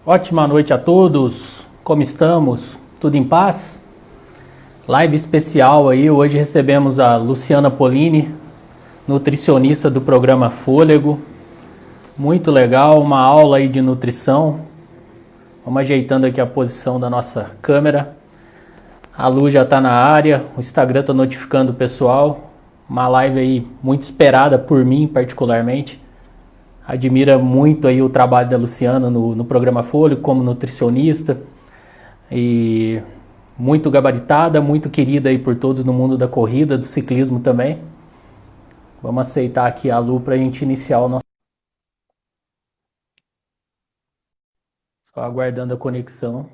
Ótima noite a todos, como estamos? Tudo em paz? Live especial aí, hoje recebemos a Luciana Polini, nutricionista do programa Fôlego. Muito legal, uma aula aí de nutrição. Vamos ajeitando aqui a posição da nossa câmera. A Lu já está na área, o Instagram está notificando o pessoal. Uma live aí muito esperada por mim particularmente. Admira muito aí o trabalho da Luciana no programa Fôlego como nutricionista e muito gabaritada, muito querida aí por todos no mundo da corrida, do ciclismo também. Vamos aceitar aqui a Lu para a gente iniciar o nosso... Só aguardando a conexão.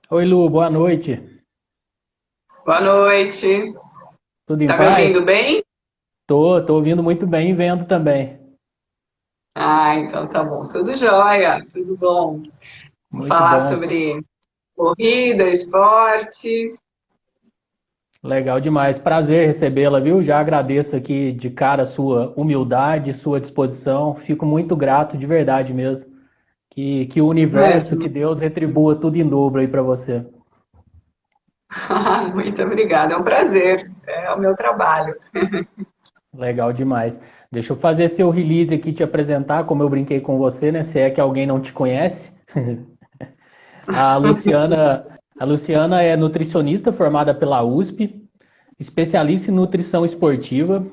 Oi Lu, boa noite. Boa noite. Tudo em Tá me paz? ouvindo bem? Tô ouvindo muito bem e vendo também. Ah, então tá bom. Tudo jóia, tudo bom. Vou Muito falar bom. sobre corrida, esporte. Legal demais. Prazer recebê-la, viu? Já agradeço aqui de cara a sua humildade, sua disposição. Fico muito grato, de verdade mesmo. Que o universo, que Imagina. Deus retribua tudo em dobro aí para você. Muito obrigada, é um prazer. É o meu trabalho. Legal demais. Deixa eu fazer seu release aqui, te apresentar, como eu brinquei com você, né? Se é que alguém não te conhece. A Luciana, a Luciana é nutricionista formada pela USP, especialista em nutrição esportiva,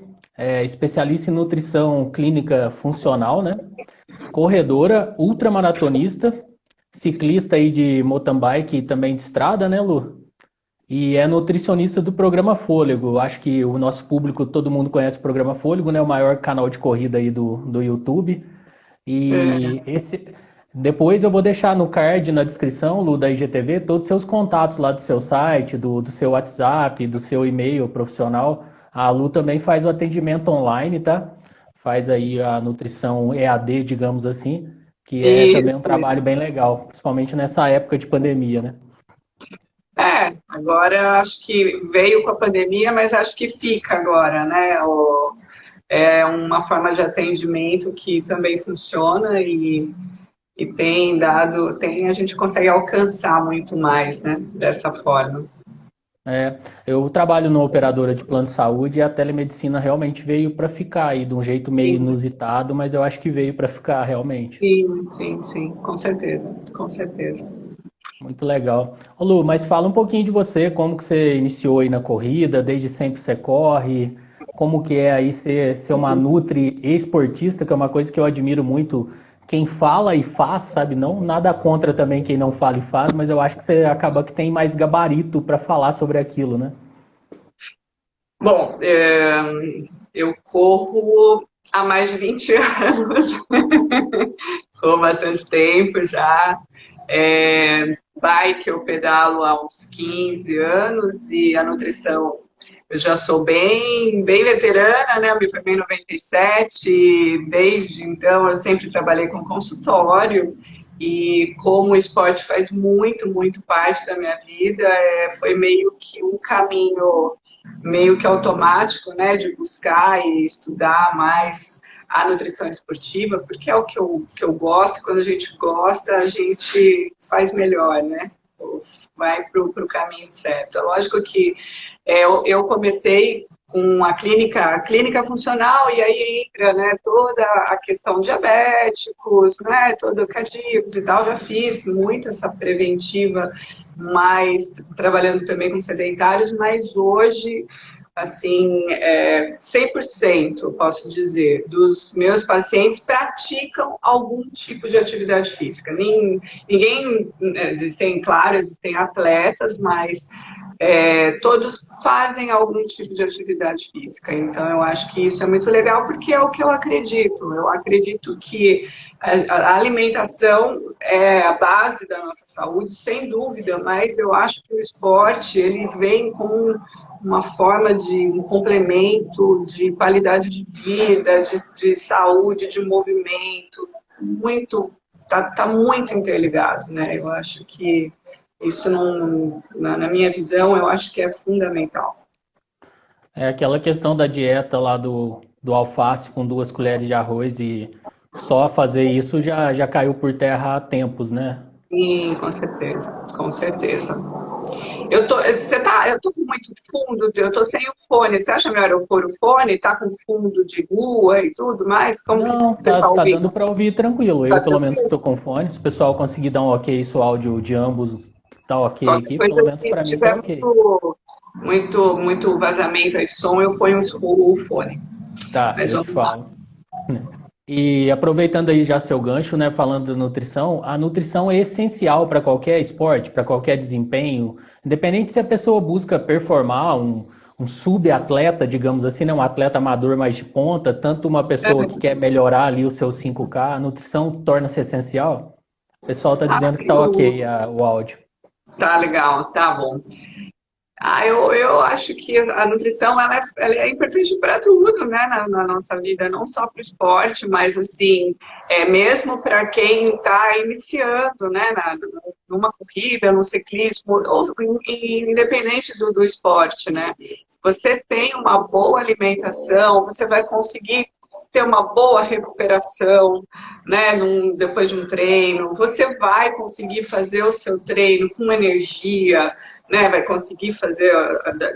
especialista em nutrição clínica funcional, né? Corredora, ultramaratonista, ciclista aí de mountain bike e também de estrada, né, Lu? E é nutricionista do programa Fôlego. Acho que o nosso público, todo mundo conhece o programa Fôlego, né? O maior canal de corrida aí do YouTube. É. E esse. Depois eu vou deixar no card, na descrição, Lu, da IGTV, todos os seus contatos lá do seu site, do seu WhatsApp, do seu e-mail profissional. A Lu também faz o atendimento online, tá? Faz aí a nutrição EAD, digamos assim, que é também um Isso, trabalho isso. bem legal, principalmente nessa época de pandemia, né? Agora acho que veio com a pandemia, mas acho que fica agora, né? É uma forma de atendimento que também funciona e tem dado, a gente consegue alcançar muito mais, né? Dessa forma. Eu trabalho numa operadora de plano de saúde e a telemedicina realmente veio para ficar aí, de um jeito meio Sim. inusitado, mas eu acho que veio para ficar realmente. Sim, sim, sim, com certeza, com certeza. Muito legal. Ô Lu, mas fala um pouquinho de você, como que você iniciou aí na corrida, desde sempre você corre, como que é aí ser uma nutri esportista, que é uma coisa que eu admiro muito quem fala e faz, sabe? Não nada contra também quem não fala e faz, mas eu acho que você acaba que tem mais gabarito para falar sobre aquilo, né? Bom, eu corro há mais de 20 anos, corro bastante tempo já. Bike eu pedalo há uns 15 anos e a nutrição eu já sou bem veterana, né? Eu me formei em 97 e desde então eu sempre trabalhei com consultório e como o esporte faz muito parte da minha vida, foi meio que um caminho meio que automático, né, de buscar e estudar mais a nutrição esportiva, porque é o que eu gosto, e quando a gente gosta, a gente faz melhor, né? Vai para o caminho certo. É lógico que eu comecei com a clínica funcional, e aí entra, né, toda a questão diabéticos, né, todo cardíacos e tal, já fiz muito essa preventiva, mas trabalhando também com sedentários, mas hoje assim, 100%, posso dizer, dos meus pacientes praticam algum tipo de atividade física. Ninguém, existem, claro, existem atletas, mas todos fazem algum tipo de atividade física. Então, eu acho que isso é muito legal, porque é o que eu acredito. Eu acredito que a alimentação é a base da nossa saúde, sem dúvida, mas eu acho que o esporte, ele vem com uma forma de um complemento de qualidade de vida, de saúde, de movimento, muito, tá muito interligado, né? Eu acho que isso não, na minha visão, eu acho que é fundamental. É aquela questão da dieta lá do alface com 2 colheres de arroz e só fazer isso já caiu por terra há tempos, né? Sim, com certeza, com certeza. Eu tô com muito fundo, eu tô sem o fone. Você acha melhor eu pôr o fone? Tá com fundo de rua e tudo mais? Como que Não, você tá tá ouvindo? dando para ouvir tranquilo. Tá Eu, pelo menos, que tranquilo? estou com fone. Se o pessoal conseguir dar um ok, se o áudio de ambos tá ok Qualquer aqui, pelo coisa, menos se para mim tá tiver ok. muito vazamento aí de som, eu ponho o fone. Tá, Mas eu te vamos lá. falo. E aproveitando aí já seu gancho, né, falando da nutrição, a nutrição é essencial para qualquer esporte, para qualquer desempenho, independente se a pessoa busca performar um subatleta, digamos assim, né, um atleta amador mais de ponta, tanto uma pessoa que quer melhorar ali o seu 5K, a nutrição torna-se essencial. O pessoal está Ah, dizendo que tá ok o áudio. tá legal, tá bom. Eu acho que a nutrição ela é importante para tudo, né, na nossa vida, não só para o esporte, mas assim, mesmo para quem está iniciando, né, numa corrida, no ciclismo, ou independente do esporte, né. Se você tem uma boa alimentação, você vai conseguir ter uma boa recuperação, né, depois de um treino, você vai conseguir fazer o seu treino com energia, né, vai conseguir fazer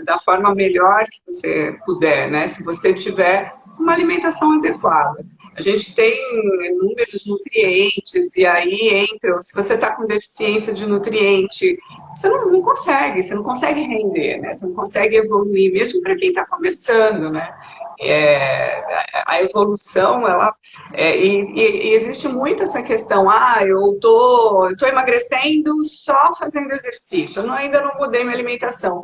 da forma melhor que você puder, né, se você tiver uma alimentação adequada. A gente tem inúmeros nutrientes, e aí entra, se você está com deficiência de nutriente, você não consegue render, né? Você não consegue evoluir, mesmo para quem está começando, né? A evolução, e existe muito essa questão, eu tô emagrecendo só fazendo exercício, ainda não mudei minha alimentação.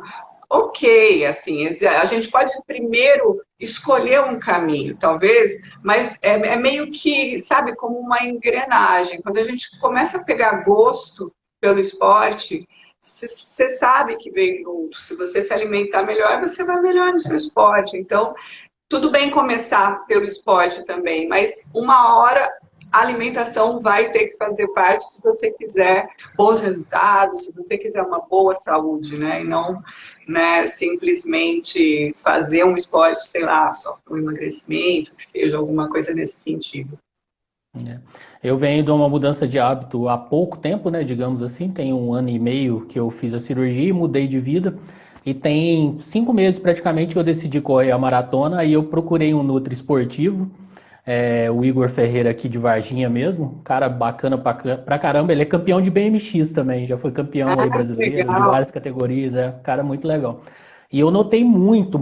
Ok, assim, a gente pode primeiro escolher um caminho, talvez, mas é meio que, sabe, como uma engrenagem. Quando a gente começa a pegar gosto pelo esporte, você sabe que vem junto. Se você se alimentar melhor, você vai melhor no seu esporte. Então, tudo bem começar pelo esporte também, mas uma hora a alimentação vai ter que fazer parte se você quiser bons resultados, se você quiser uma boa saúde, né? E não, né, simplesmente fazer um esporte, sei lá, só para o emagrecimento, que seja alguma coisa nesse sentido. Né? Eu venho de uma mudança de hábito há pouco tempo, né? Digamos assim, tem 1 ano e meio que eu fiz a cirurgia e mudei de vida. E tem 5 meses praticamente que eu decidi correr a maratona. Aí eu procurei um nutri esportivo, o Igor Ferreira aqui de Varginha mesmo, cara bacana pra caramba. Ele é campeão de BMX também, já foi campeão Ah, aí que brasileiro de legal. várias categorias, é um cara muito legal. E eu notei muito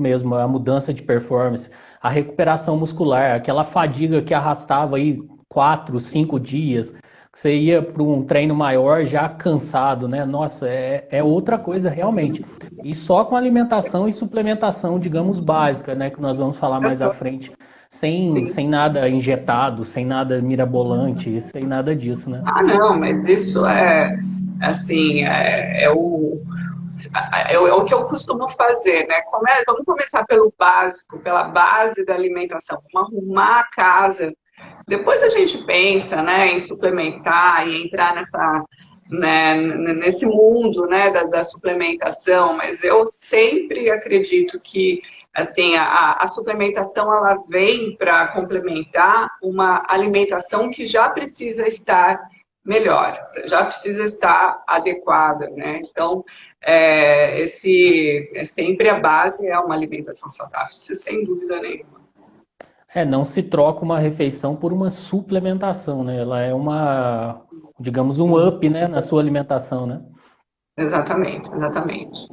mesmo a mudança de performance, a recuperação muscular, aquela fadiga que arrastava aí 4, 5 dias, que você ia para um treino maior já cansado, né? Nossa, é outra coisa realmente. E só com alimentação e suplementação, digamos, básica, né? Que nós vamos falar mais à frente, sem Sim. nada injetado, sem nada mirabolante, sem nada disso, né? Ah, não, mas isso assim, é o que eu costumo fazer, né? Vamos começar pelo básico, pela base da alimentação, vamos arrumar a casa. Depois a gente pensa, né, em suplementar e entrar né, nesse mundo, né, da suplementação, mas eu sempre acredito que assim a suplementação ela vem para complementar uma alimentação que já precisa estar melhor, já precisa estar adequada, né? Então, sempre a base é uma alimentação saudável, isso sem dúvida nenhuma. Não se troca uma refeição por uma suplementação, né? Ela é digamos, um up, né, na sua alimentação, né? Exatamente, exatamente.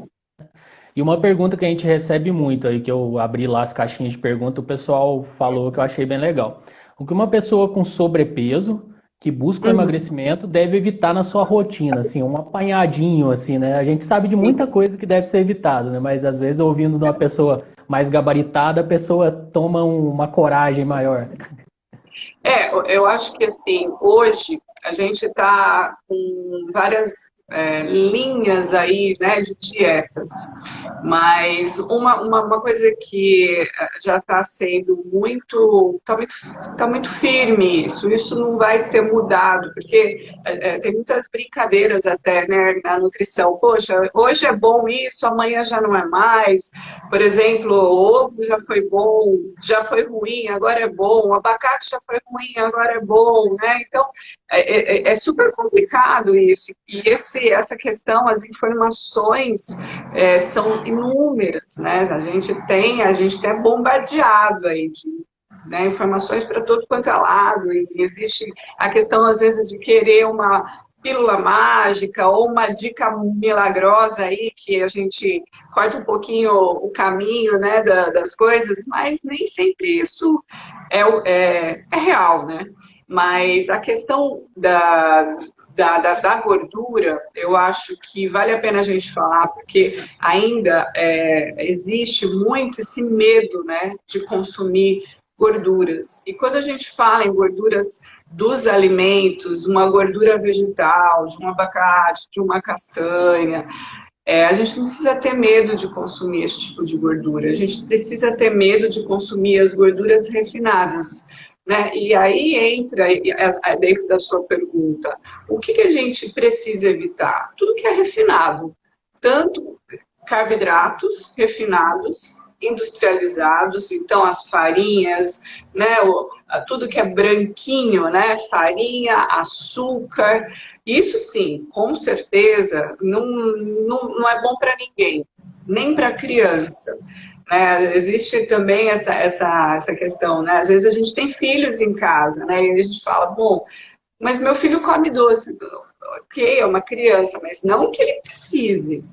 E uma pergunta que a gente recebe muito aí, que eu abri lá as caixinhas de pergunta, o pessoal falou que eu achei bem legal. O que uma pessoa com sobrepeso, que busca o Uhum. emagrecimento, deve evitar na sua rotina, assim, um apanhadinho, assim, né? A gente sabe de muita coisa que deve ser evitada, né? Mas às vezes, ouvindo de uma pessoa mais gabaritada, a pessoa toma uma coragem maior. Eu acho que assim, hoje a gente está com várias. linhas aí, né, de dietas. Mas uma coisa que já está sendo tá muito firme isso não vai ser mudado, porque tem muitas brincadeiras até, né, na nutrição. Poxa, hoje é bom isso, amanhã já não é mais. Por exemplo, o ovo já foi bom, já foi ruim, agora é bom. O abacate já foi ruim, agora é bom, né? Então, é super complicado isso. E essa questão, as informações são inúmeras, né? A gente é bombardeado aí de, né, informações para todo quanto é lado. E existe a questão, às vezes, de querer uma pílula mágica ou uma dica milagrosa aí que a gente corta um pouquinho o caminho, né, das coisas, mas nem sempre isso é real, né? Mas a questão da gordura, eu acho que vale a pena a gente falar, porque ainda existe muito esse medo, né, de consumir gorduras. E quando a gente fala em gorduras dos alimentos, uma gordura vegetal, de um abacate, de uma castanha, a gente não precisa ter medo de consumir esse tipo de gordura. A gente precisa ter medo de consumir as gorduras refinadas, né? E aí entra, dentro da sua pergunta, o que a gente precisa evitar? Tudo que é refinado, tanto carboidratos refinados, industrializados, então as farinhas, né, tudo que é branquinho, né, farinha, açúcar, isso sim, com certeza, não é bom para ninguém, nem para criança. Né? Existe também essa questão, né? Às vezes a gente tem filhos em casa, né? E a gente fala, bom, mas meu filho come doce. Ok, é uma criança, mas não que ele precise,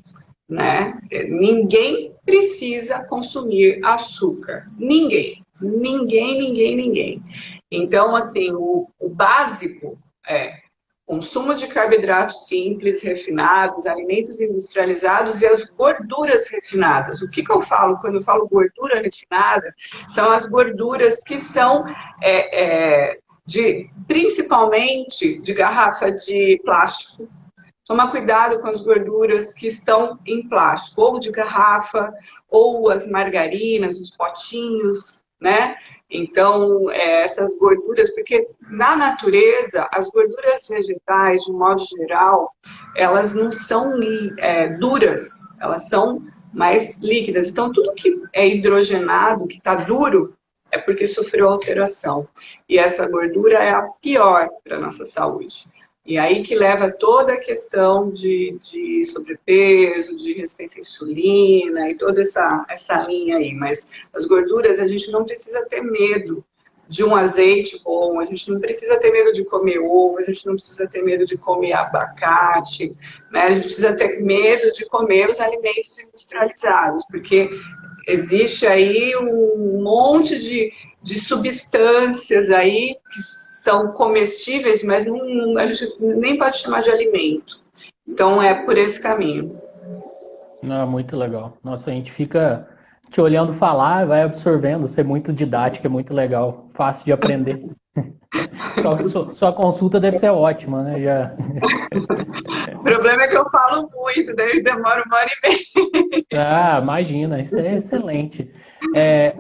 né? Ninguém precisa consumir açúcar. Ninguém. Ninguém, ninguém, ninguém. Então, assim, o básico é consumo de carboidratos simples, refinados, alimentos industrializados e as gorduras refinadas. O que eu falo quando eu falo gordura refinada? São as gorduras que são principalmente de garrafa de plástico. Tomar cuidado com as gorduras que estão em plástico, ou de garrafa, ou as margarinas, os potinhos, né? Então, essas gorduras, porque na natureza, as gorduras vegetais, de um modo geral, elas não são duras, elas são mais líquidas. Então, tudo que é hidrogenado, que está duro, é porque sofreu alteração. E essa gordura é a pior para a nossa saúde. E aí que leva toda a questão de sobrepeso, de resistência à insulina e toda essa linha aí. Mas as gorduras, a gente não precisa ter medo de um azeite bom, a gente não precisa ter medo de comer ovo, a gente não precisa ter medo de comer abacate, né? A gente precisa ter medo de comer os alimentos industrializados, porque existe aí um monte de substâncias aí que são comestíveis, mas a gente nem pode chamar de alimento. Então, é por esse caminho. Ah, muito legal. Nossa, a gente fica te olhando falar, vai absorvendo, você é muito didática, é muito legal, fácil de aprender. Sua consulta deve ser ótima, né? Já... O problema é que eu falo muito, daí demora 1h30. Ah, imagina, isso é excelente.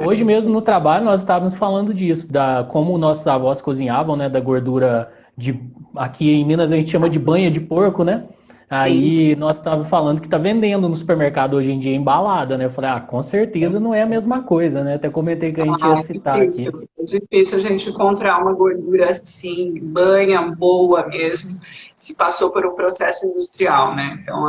Hoje mesmo no trabalho nós estávamos falando disso, da como nossos avós cozinhavam, né? Da gordura de aqui em Minas a gente chama de banha de porco, né? Sim. Aí nós estávamos falando que está vendendo no supermercado hoje em dia embalada, né? Eu falei, com certeza não é a mesma coisa, né? Até comentei que a gente ia citar aqui. É difícil a gente encontrar uma gordura assim, banha, boa mesmo, se passou por um processo industrial, né? Então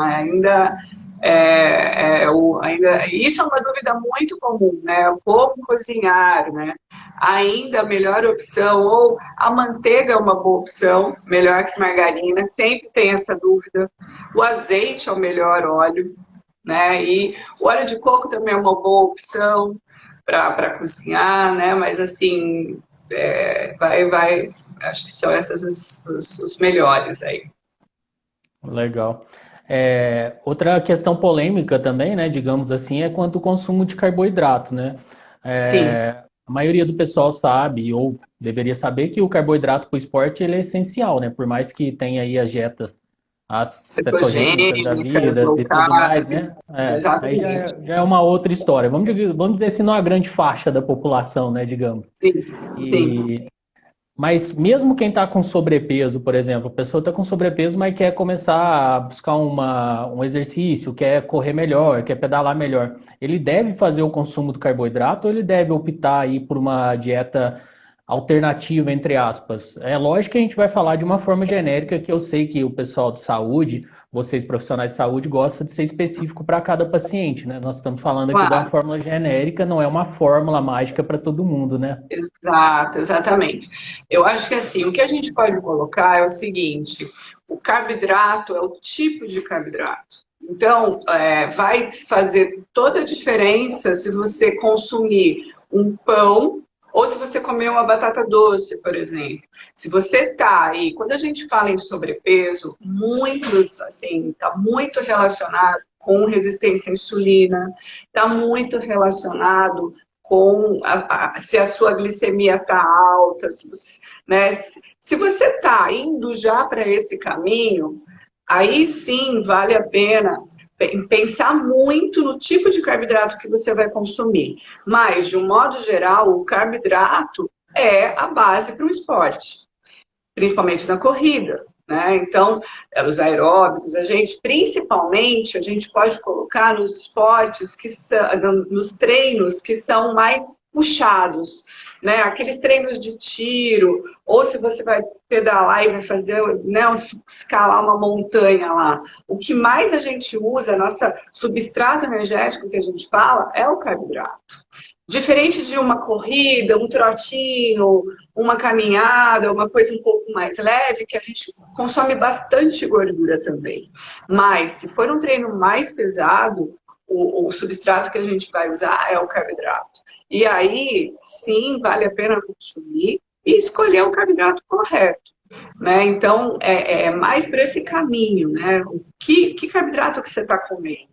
isso é uma dúvida muito comum, né? Como cozinhar, né? Ainda a melhor opção, ou a manteiga é uma boa opção, melhor que margarina, sempre tem essa dúvida. O azeite é o melhor óleo, né? E o óleo de coco também é uma boa opção para cozinhar, né? Mas assim, acho que são esses os melhores aí. Legal. Outra questão polêmica também, né, digamos assim, é quanto ao consumo de carboidrato, né? Sim. A maioria do pessoal sabe, ou deveria saber, que o carboidrato para o esporte ele é essencial, né? Por mais que tenha aí as dietas as cetogênicas da cetogênicas, vida low e tudo mais, carb, né? Aí exatamente. já é uma outra história. Vamos dizer assim, não é a grande faixa da população, né, digamos. Sim, sim. E mas mesmo quem está com sobrepeso, por exemplo, a pessoa está com sobrepeso, mas quer começar a buscar um exercício, quer correr melhor, quer pedalar melhor, ele deve fazer o consumo do carboidrato ou ele deve optar aí por uma dieta alternativa, entre aspas? É lógico que a gente vai falar de uma forma genérica, que eu sei que o pessoal de saúde, vocês profissionais de saúde, gostam de ser específico para cada paciente, né? Nós estamos falando aqui de uma Claro, fórmula genérica, não é uma fórmula mágica para todo mundo, né? exato, exatamente. Eu acho que assim, o que a gente pode colocar é o seguinte: o carboidrato é o tipo de carboidrato. Então, vai fazer toda a diferença se você consumir um pão ou se você comer uma batata doce, por exemplo. Se você está aí, quando a gente fala em sobrepeso, muitos, assim, está muito relacionado com resistência à insulina, está muito relacionado com se a sua glicemia está alta, se você, né, se você está indo já para esse caminho, aí sim vale a pena pensar muito no tipo de carboidrato que você vai consumir. Mas, de um modo geral, o carboidrato é a base para o esporte, principalmente na corrida. Né? Então, os aeróbicos, principalmente, a gente pode colocar nos esportes, nos treinos que são mais puxados, né? Aqueles treinos de tiro, ou se você vai pedalar e vai fazer, né, escalar uma montanha lá. O que mais a gente usa, nossa substrato energético que a gente fala, é o carboidrato. Diferente de uma corrida, um trotinho, uma caminhada, uma coisa um pouco mais leve, que a gente consome bastante gordura também. Mas, se for um treino mais pesado, o substrato que a gente vai usar é o carboidrato. E aí, sim, vale a pena consumir e escolher o carboidrato correto. Né? Então, é mais para esse caminho. Né? Que carboidrato que você está comendo?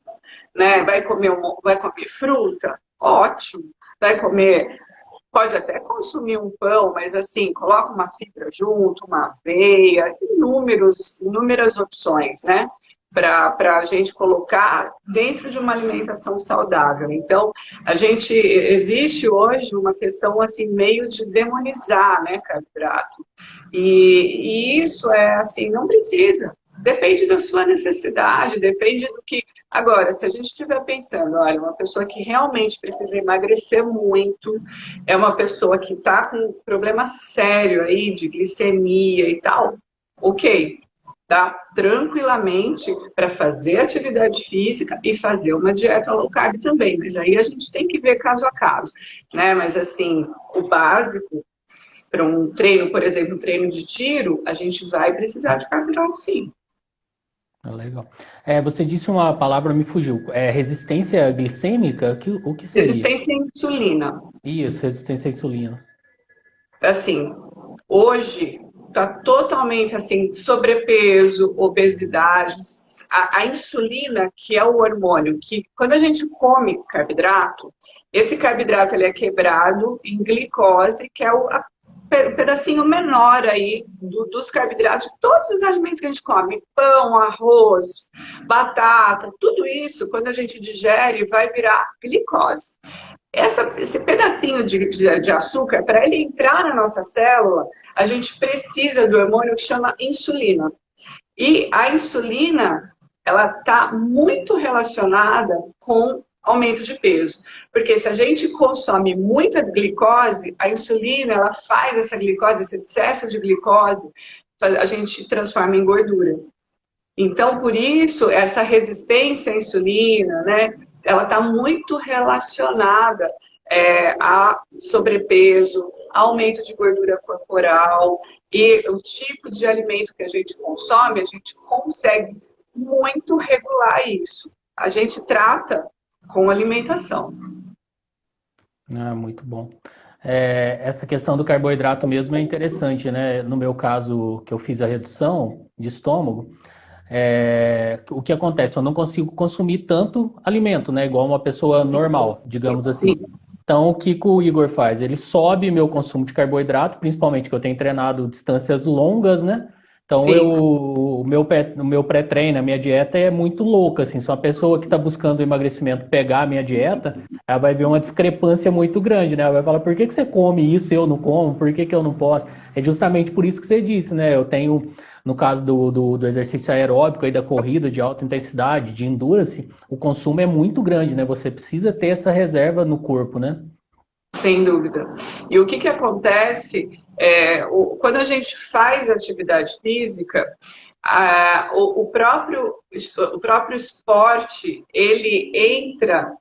Né? Vai comer fruta? Ótimo. Vai comer, pode até consumir um pão, mas assim, coloca uma fibra junto, uma aveia, inúmeras opções, né? Para a gente colocar dentro de uma alimentação saudável. Então, existe hoje uma questão assim, meio de demonizar, né, carboidrato. E isso é assim, não precisa. Depende da sua necessidade, depende do que. Agora, se a gente estiver pensando, olha, uma pessoa que realmente precisa emagrecer muito, é uma pessoa que está com um problema sério aí de glicemia e tal, ok, dá tranquilamente para fazer atividade física e fazer uma dieta low carb também, mas aí a gente tem que ver caso a caso, né? Mas assim, o básico para um treino, por exemplo, um treino de tiro, a gente vai precisar de carboidrato, sim. Ah, legal. Você disse uma palavra, me fugiu. Resistência glicêmica? O que seria? Resistência à insulina. Isso, resistência à insulina. Assim, hoje está totalmente assim, sobrepeso, obesidade. A insulina, que é o hormônio, que quando a gente come carboidrato, esse carboidrato ele é quebrado em glicose, que é o pedacinho menor aí dos carboidratos, de todos os alimentos que a gente come, pão, arroz, batata, tudo isso, quando a gente digere, vai virar glicose. Esse pedacinho de açúcar, para ele entrar na nossa célula, a gente precisa do hormônio que chama insulina. E a insulina, ela está muito relacionada com aumento de peso. Porque se a gente consome muita glicose, a insulina, ela faz essa glicose, esse excesso de glicose, a gente transforma em gordura. Então, por isso, essa resistência à insulina, né, ela está muito relacionada a sobrepeso, aumento de gordura corporal e o tipo de alimento que a gente consome, a gente consegue muito regular isso. A gente trata com alimentação. Ah, muito bom. Essa questão do carboidrato mesmo é interessante, né? No meu caso, que eu fiz a redução de estômago, o que acontece? Eu não consigo consumir tanto alimento, né? Igual uma pessoa normal, digamos assim. Sim, Então, o que o Igor faz? Ele sobe meu consumo de carboidrato, principalmente que eu tenho treinado distâncias longas, né? Então, sim. o meu pré-treino, a minha dieta é muito louca, assim. Se uma pessoa que está buscando emagrecimento pegar a minha dieta, ela vai ver uma discrepância muito grande, né? Ela vai falar, por que que você come isso e eu não como? Por que que eu não posso? É justamente por isso que você disse, né? Eu tenho, no caso do exercício aeróbico e da corrida de alta intensidade, de endurance, o consumo é muito grande, né? Você precisa ter essa reserva no corpo, né? Sem dúvida. E o que que acontece quando a gente faz atividade física, o próprio esporte, ele entra,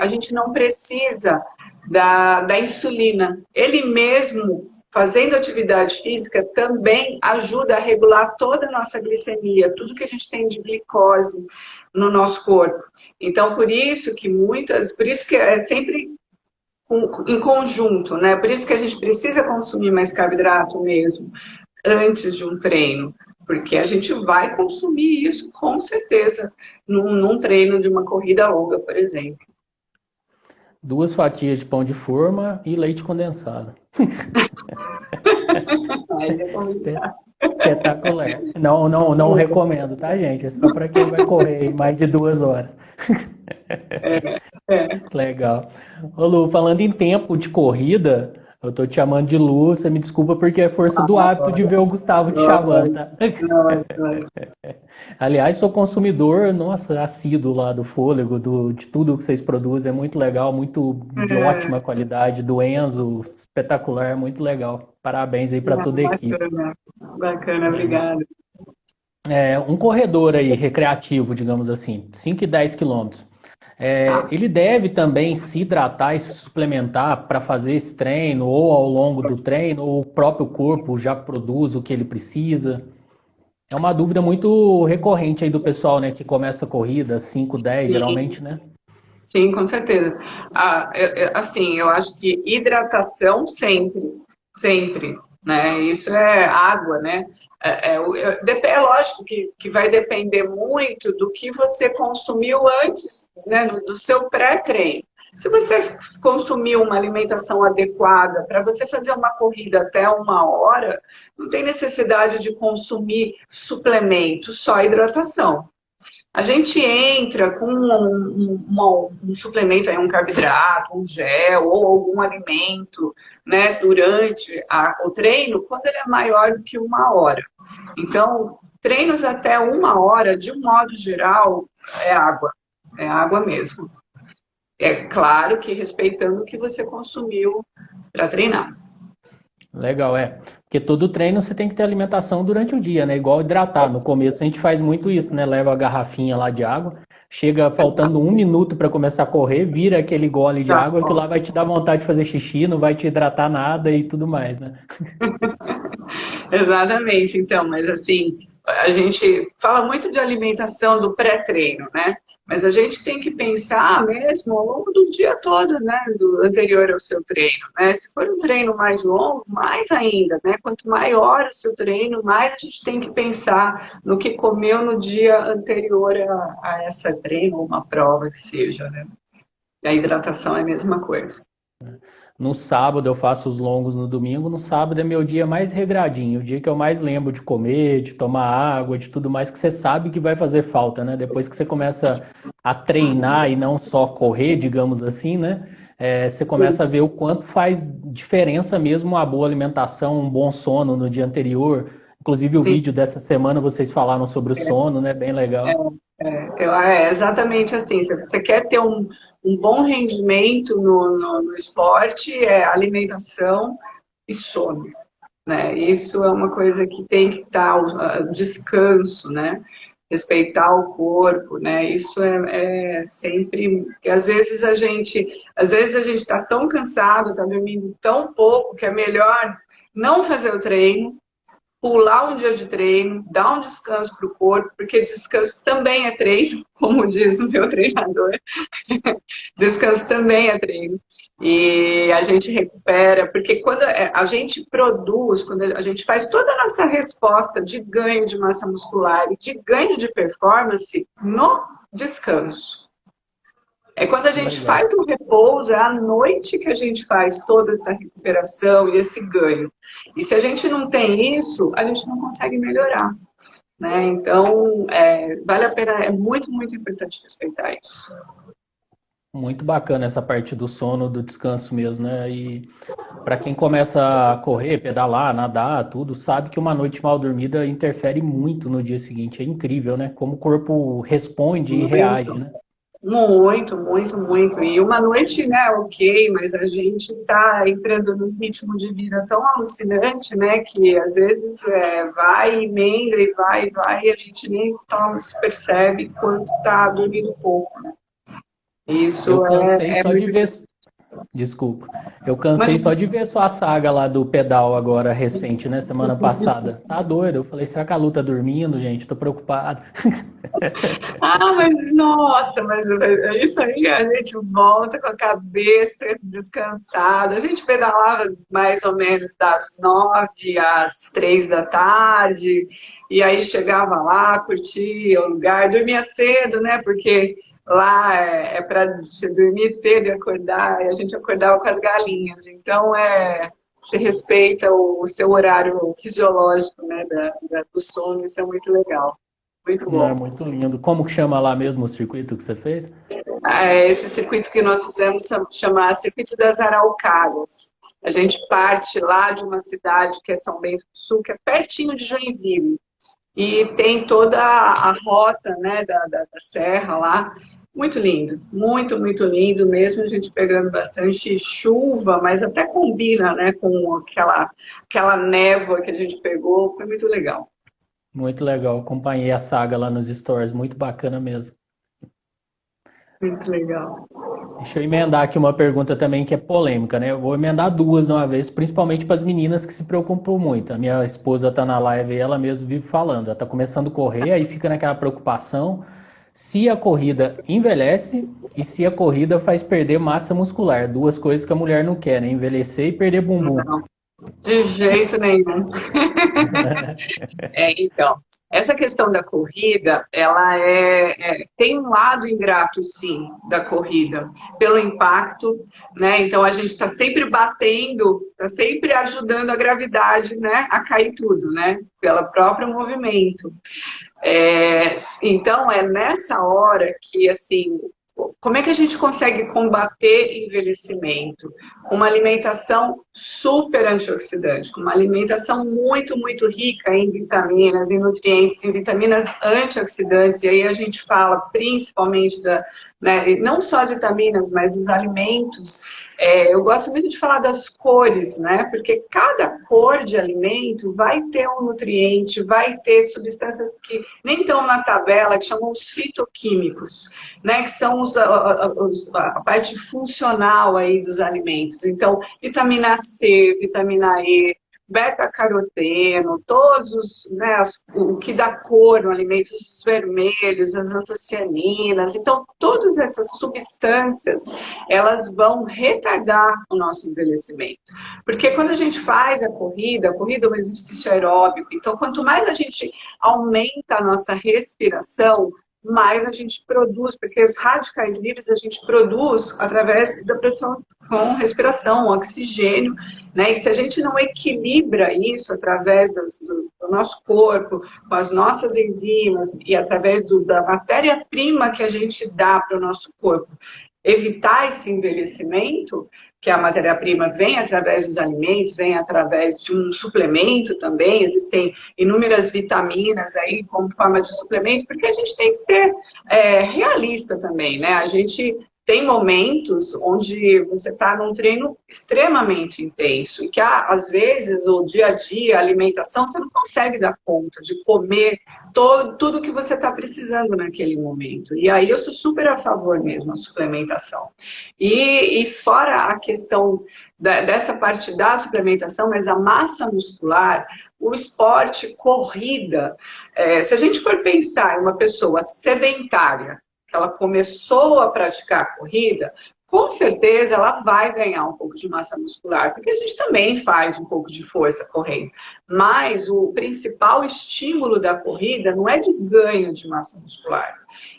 a gente não precisa da insulina. Ele mesmo, fazendo atividade física, também ajuda a regular toda a nossa glicemia, tudo que a gente tem de glicose no nosso corpo. Então, por isso que é sempre em conjunto, né? Por isso que a gente precisa consumir mais carboidrato mesmo antes de um treino, porque a gente vai consumir isso com certeza num treino de uma corrida longa, por exemplo. 2 fatias de pão de forma e leite condensado. Aí é complicado. Espetacular. Não, não, não recomendo, tá, gente? É só para quem vai correr mais de 2 horas. É. Legal. Ô Lu, falando em tempo de corrida, eu tô te chamando de Lu, você me desculpa porque é força do hábito de ver o Gustavo te chamando, tá? Aliás, sou consumidor, nossa, assíduo lá do Fôlego, de tudo que vocês produzem, é muito legal, muito de ótima qualidade, do Enzo, espetacular, muito legal. Parabéns aí para toda a equipe. Bacana, bacana, obrigada. Um corredor aí, recreativo, digamos assim, 5 e 10 quilômetros. Tá. Ele deve também se hidratar e se suplementar para fazer esse treino, ou ao longo do treino, ou o próprio corpo já produz o que ele precisa. É uma dúvida muito recorrente aí do pessoal, né, que começa a corrida, 5, 10, Sim, geralmente, né? sim, com certeza. Assim, eu acho que hidratação sempre, sempre, né? Isso é água, né? É lógico que vai depender muito do que você consumiu antes, né? Do seu pré-treino. Se você consumiu uma alimentação adequada para você fazer uma corrida até 1 hora, não tem necessidade de consumir suplemento, só hidratação. A gente entra com um suplemento, aí, um carboidrato, um gel ou algum alimento, né, durante o treino, quando ele é maior do que 1 hora. Então, treinos até 1 hora, de um modo geral, é água mesmo. É claro que respeitando o que você consumiu para treinar. Legal, é. Porque todo treino você tem que ter alimentação durante o dia, né? Igual hidratar. No começo a gente faz muito isso, né? Leva a garrafinha lá de água, chega faltando 1 minuto para começar a correr, vira aquele gole de Tá água que bom. lá vai te dar vontade de fazer xixi, não vai te hidratar nada e tudo mais, né? Exatamente, então, mas assim, a gente fala muito de alimentação do pré-treino, né? Mas a gente tem que pensar mesmo ao longo do dia todo, né? Do anterior ao seu treino, né? Se for um treino mais longo, mais ainda, né? Quanto maior o seu treino, mais a gente tem que pensar no que comeu no dia anterior a essa treino ou uma prova que seja, né? E a hidratação é a mesma coisa. No sábado eu faço os longos no domingo, no sábado é meu dia mais regradinho, o dia que eu mais lembro de comer, de tomar água, de tudo mais que você sabe que vai fazer falta, né? Depois que você começa a treinar e não só correr, digamos assim, né? Você Sim, começa a ver o quanto faz diferença mesmo uma boa alimentação, um bom sono no dia anterior. Inclusive o sim. vídeo dessa semana vocês falaram sobre o sono, né? Bem legal. É exatamente assim. Se você quer ter um bom rendimento no esporte, é alimentação e sono, né? Isso é uma coisa que tem que estar, o descanso, né? Respeitar o corpo, né? Isso é sempre, porque às vezes a gente está tão cansado, está dormindo tão pouco que é melhor não fazer o treino, pular um dia de treino, dar um descanso para o corpo, porque descanso também é treino, como diz o meu treinador. Descanso também é treino. E a gente recupera, porque quando a gente produz, quando a gente faz toda a nossa resposta de ganho de massa muscular e de ganho de performance no descanso. É quando a gente Legal. faz o repouso, é à noite que a gente faz toda essa recuperação e esse ganho. E se a gente não tem isso, a gente não consegue melhorar, né? Então, vale a pena, é muito, muito importante respeitar isso. Muito bacana essa parte do sono, do descanso mesmo, né? E para quem começa a correr, pedalar, nadar, tudo, sabe que uma noite mal dormida interfere muito no dia seguinte. É incrível, né? Como o corpo responde e reage, Muito. né? Muito, muito, muito. E uma noite, né, ok, mas a gente está entrando num ritmo de vida tão alucinante, né, que às vezes vai, emenda e vai, e a gente nem tão se percebe quanto está dormindo pouco, né? Eu Isso cansei é só de muito. ver. Desculpa. Eu cansei só Imagina. de ver sua saga lá do pedal agora recente, né? Semana passada. Tá doido. Eu falei, será que a Lu tá dormindo, gente? Tô preocupado. Ah, mas nossa, mas é isso aí, a gente volta com a cabeça descansada. A gente pedalava mais ou menos das 9 às 3 da tarde, e aí chegava lá, curtia o lugar, dormia cedo, né? Porque lá é para dormir cedo e acordar, e a gente acordava com as galinhas. Então, se respeita o seu horário fisiológico, né, do sono, isso é muito legal. Muito Não, é bom. muito lindo. Como que chama lá mesmo o circuito que você fez? Esse circuito que nós fizemos chama Circuito das Araucárias. A gente parte lá de uma cidade que é São Bento do Sul, que é pertinho de Joinville. E tem toda a rota, né, da serra lá. Muito lindo, muito, muito lindo mesmo. A gente pegando bastante chuva, mas até combina, né, com aquela névoa que a gente pegou. Foi muito legal. Muito legal. Acompanhei a saga lá nos stories. Muito bacana mesmo. Muito legal. Deixa eu emendar aqui uma pergunta também que é polêmica, né? Eu vou emendar duas de uma vez, principalmente para as meninas que se preocupam muito. A minha esposa está na live e ela mesma vive falando. Ela está começando a correr, aí fica naquela preocupação se a corrida envelhece e se a corrida faz perder massa muscular. Duas coisas que a mulher não quer, né? Envelhecer e perder bumbum. Não, de jeito nenhum. Então, essa questão da corrida, ela tem um lado ingrato, sim, da corrida, pelo impacto, né? Então a gente está sempre batendo, está sempre ajudando a gravidade, né, a cair tudo, né? Pelo próprio movimento. Então é nessa hora que, assim, como é que a gente consegue combater envelhecimento? Com uma alimentação super antioxidante, com uma alimentação muito, muito rica em vitaminas, em nutrientes, em vitaminas antioxidantes, e aí a gente fala principalmente né, não só as vitaminas, mas os alimentos. Eu gosto muito de falar das cores, né? Porque cada cor de alimento vai ter um nutriente, vai ter substâncias que nem estão na tabela, que chamam os fitoquímicos, né? Que são a parte funcional aí dos alimentos. Então, vitamina C, vitamina E, beta-caroteno, todos os, né, o que dá cor no alimento, os vermelhos, as antocianinas. Então, todas essas substâncias, elas vão retardar o nosso envelhecimento. Porque quando a gente faz a corrida é um exercício aeróbico. Então, quanto mais a gente aumenta a nossa respiração, mais a gente produz, porque os radicais livres a gente produz através da produção com respiração, oxigênio, né? E se a gente não equilibra isso através do nosso corpo, com as nossas enzimas e através da matéria-prima que a gente dá para o nosso corpo, evitar esse envelhecimento, que a matéria-prima vem através dos alimentos, vem através de um suplemento também, existem inúmeras vitaminas aí como forma de suplemento, porque a gente tem que ser realista também, né? A gente tem momentos onde você está num treino extremamente intenso e que, às vezes, o dia a dia, a alimentação, você não consegue dar conta de comer tudo que você está precisando naquele momento. E aí eu sou super a favor mesmo da suplementação. E fora a questão dessa parte da suplementação, mas a massa muscular, o esporte, corrida, se a gente for pensar em uma pessoa sedentária, que ela começou a praticar a corrida, com certeza ela vai ganhar um pouco de massa muscular, porque a gente também faz um pouco de força correndo. Mas o principal estímulo da corrida não é de ganho de massa muscular.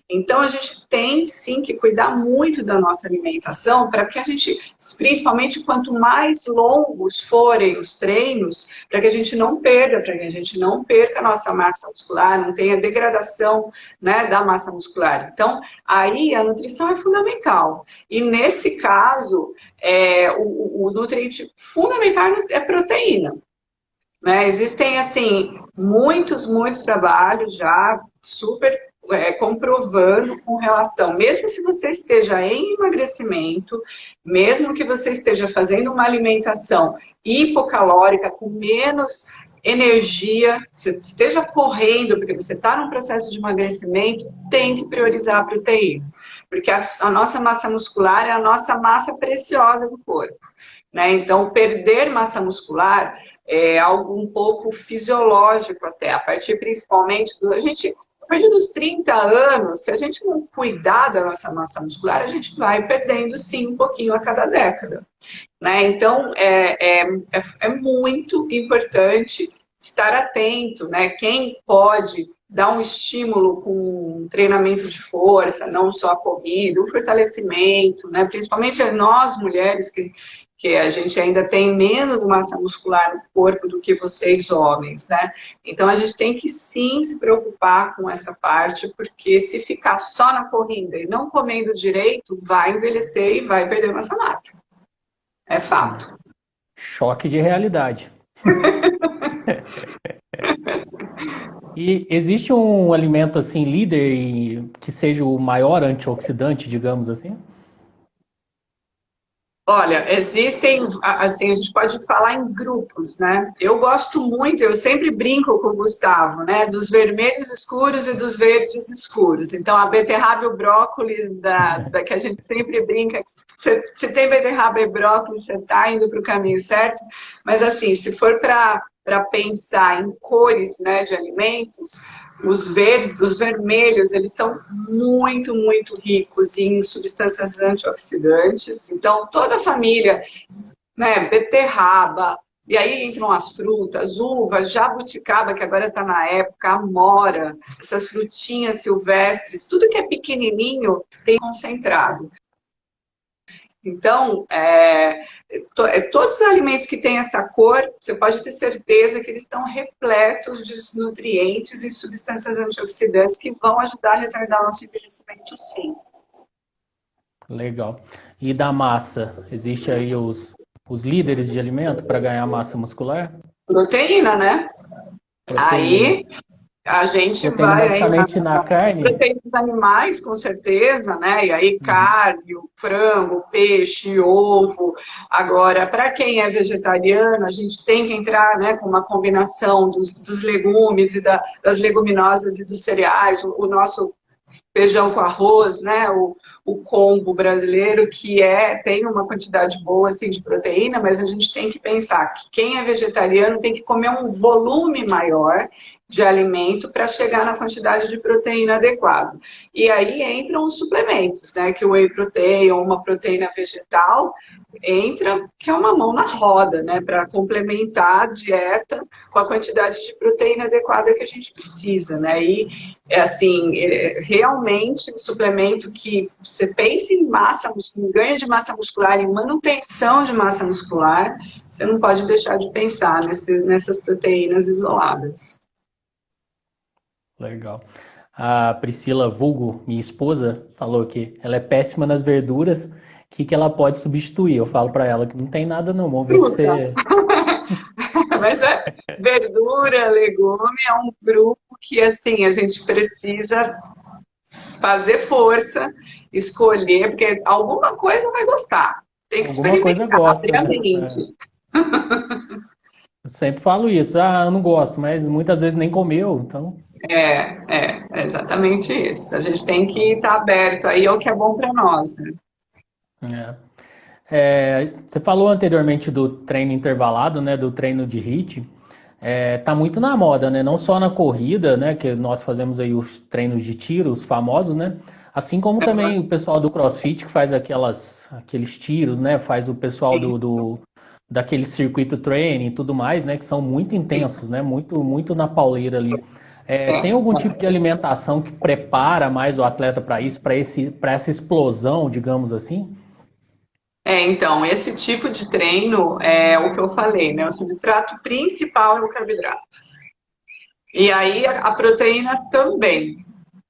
Então a gente tem sim que cuidar muito da nossa alimentação para que a gente, principalmente quanto mais longos forem os treinos, para que a gente não perda, para que a gente não perca a nossa massa muscular, não tenha degradação, né, da massa muscular. Então aí a nutrição é fundamental. E nesse caso, o nutriente fundamental é proteína. Né? Existem, assim, muitos trabalhos já super comprovando com relação, mesmo se você esteja em emagrecimento, mesmo que você esteja fazendo uma alimentação hipocalórica, com menos energia, você esteja correndo, porque você está num processo de emagrecimento, tem que priorizar a proteína. Porque a nossa massa muscular é a nossa massa preciosa do corpo. Né? Então, perder massa muscular é algo um pouco fisiológico até, a partir principalmente a partir dos 30 anos, se a gente não cuidar da nossa massa muscular, a gente vai perdendo sim um pouquinho a cada década. Né? Então, é muito importante estar atento, né? Quem pode dar um estímulo com um treinamento de força, não só a corrida, o fortalecimento, né? Principalmente nós mulheres que a gente ainda tem menos massa muscular no corpo do que vocês homens, né? Então a gente tem que sim se preocupar com essa parte, porque se ficar só na corrida e não comendo direito, vai envelhecer e vai perder massa magra. É fato. Choque de realidade. E existe um alimento assim líder que seja o maior antioxidante, digamos assim? Olha, existem, assim, a gente pode falar em grupos, né? Eu gosto muito, eu sempre brinco com o Gustavo, né? Dos vermelhos escuros e dos verdes escuros. Então, a beterraba e o brócolis, da que a gente sempre brinca, se tem beterraba e brócolis, você está indo para o caminho certo. Mas, assim, se for para pensar em cores, né, de alimentos, os vermelhos, eles são muito ricos em substâncias antioxidantes. Então, toda a família, né, beterraba, e aí entram as frutas, uva, jabuticaba, que agora está na época, amora, essas frutinhas silvestres, tudo que é pequenininho tem concentrado. Então, todos os alimentos que têm essa cor, você pode ter certeza que eles estão repletos de nutrientes e substâncias antioxidantes que vão ajudar a retardar o nosso envelhecimento, sim. Legal. E da massa? Existe aí os líderes de alimento para ganhar massa muscular? Proteína, né? Proteína. Aí a gente Proteína vai basicamente aí na carne? proteínas animais, com certeza, né? E aí carne, o frango, peixe, ovo. Agora, para quem é vegetariano, a gente tem que entrar, né, com uma combinação dos legumes e das leguminosas e dos cereais. O nosso feijão com arroz, né? O combo brasileiro, que tem uma quantidade boa assim, de proteína, mas a gente tem que pensar que quem é vegetariano tem que comer um volume maior de alimento para chegar na quantidade de proteína adequada. E aí entram os suplementos, né? Que o whey protein ou uma proteína vegetal entra, que é uma mão na roda, né? Para complementar a dieta com a quantidade de proteína adequada que a gente precisa, né? E realmente um suplemento que você pensa em em ganho de massa muscular, em manutenção de massa muscular, você não pode deixar de pensar nessas proteínas isoladas. Legal. A Priscila Vulgo, minha esposa, falou que ela é péssima nas verduras, que ela pode substituir. Eu falo para ela que não tem nada não, vamos ver se você... Mas verdura, legume é um grupo que assim a gente precisa fazer força, escolher, porque alguma coisa vai gostar. Tem que Alguma coisa experimentar, gosta, né? obviamente. Eu sempre falo isso. Ah, eu não gosto, mas muitas vezes nem comeu, então... É exatamente isso. A gente tem que estar aberto aí ao que é bom para nós, né? Você falou anteriormente do treino intervalado, né? Do treino de HIIT. Tá muito na moda, né? Não só na corrida, né? Que nós fazemos aí os treinos de tiro, os famosos, né? Assim como também o pessoal do CrossFit que faz aqueles tiros, né? Faz o pessoal Sim, daquele circuito training e tudo mais, né? Que são muito sim. intensos, né? Muito, muito na pauleira ali. Tem É. algum tipo de alimentação que prepara mais o atleta para isso, para essa explosão, digamos assim? Então, esse tipo de treino é o que eu falei, né? O substrato principal é o carboidrato. E aí a proteína também,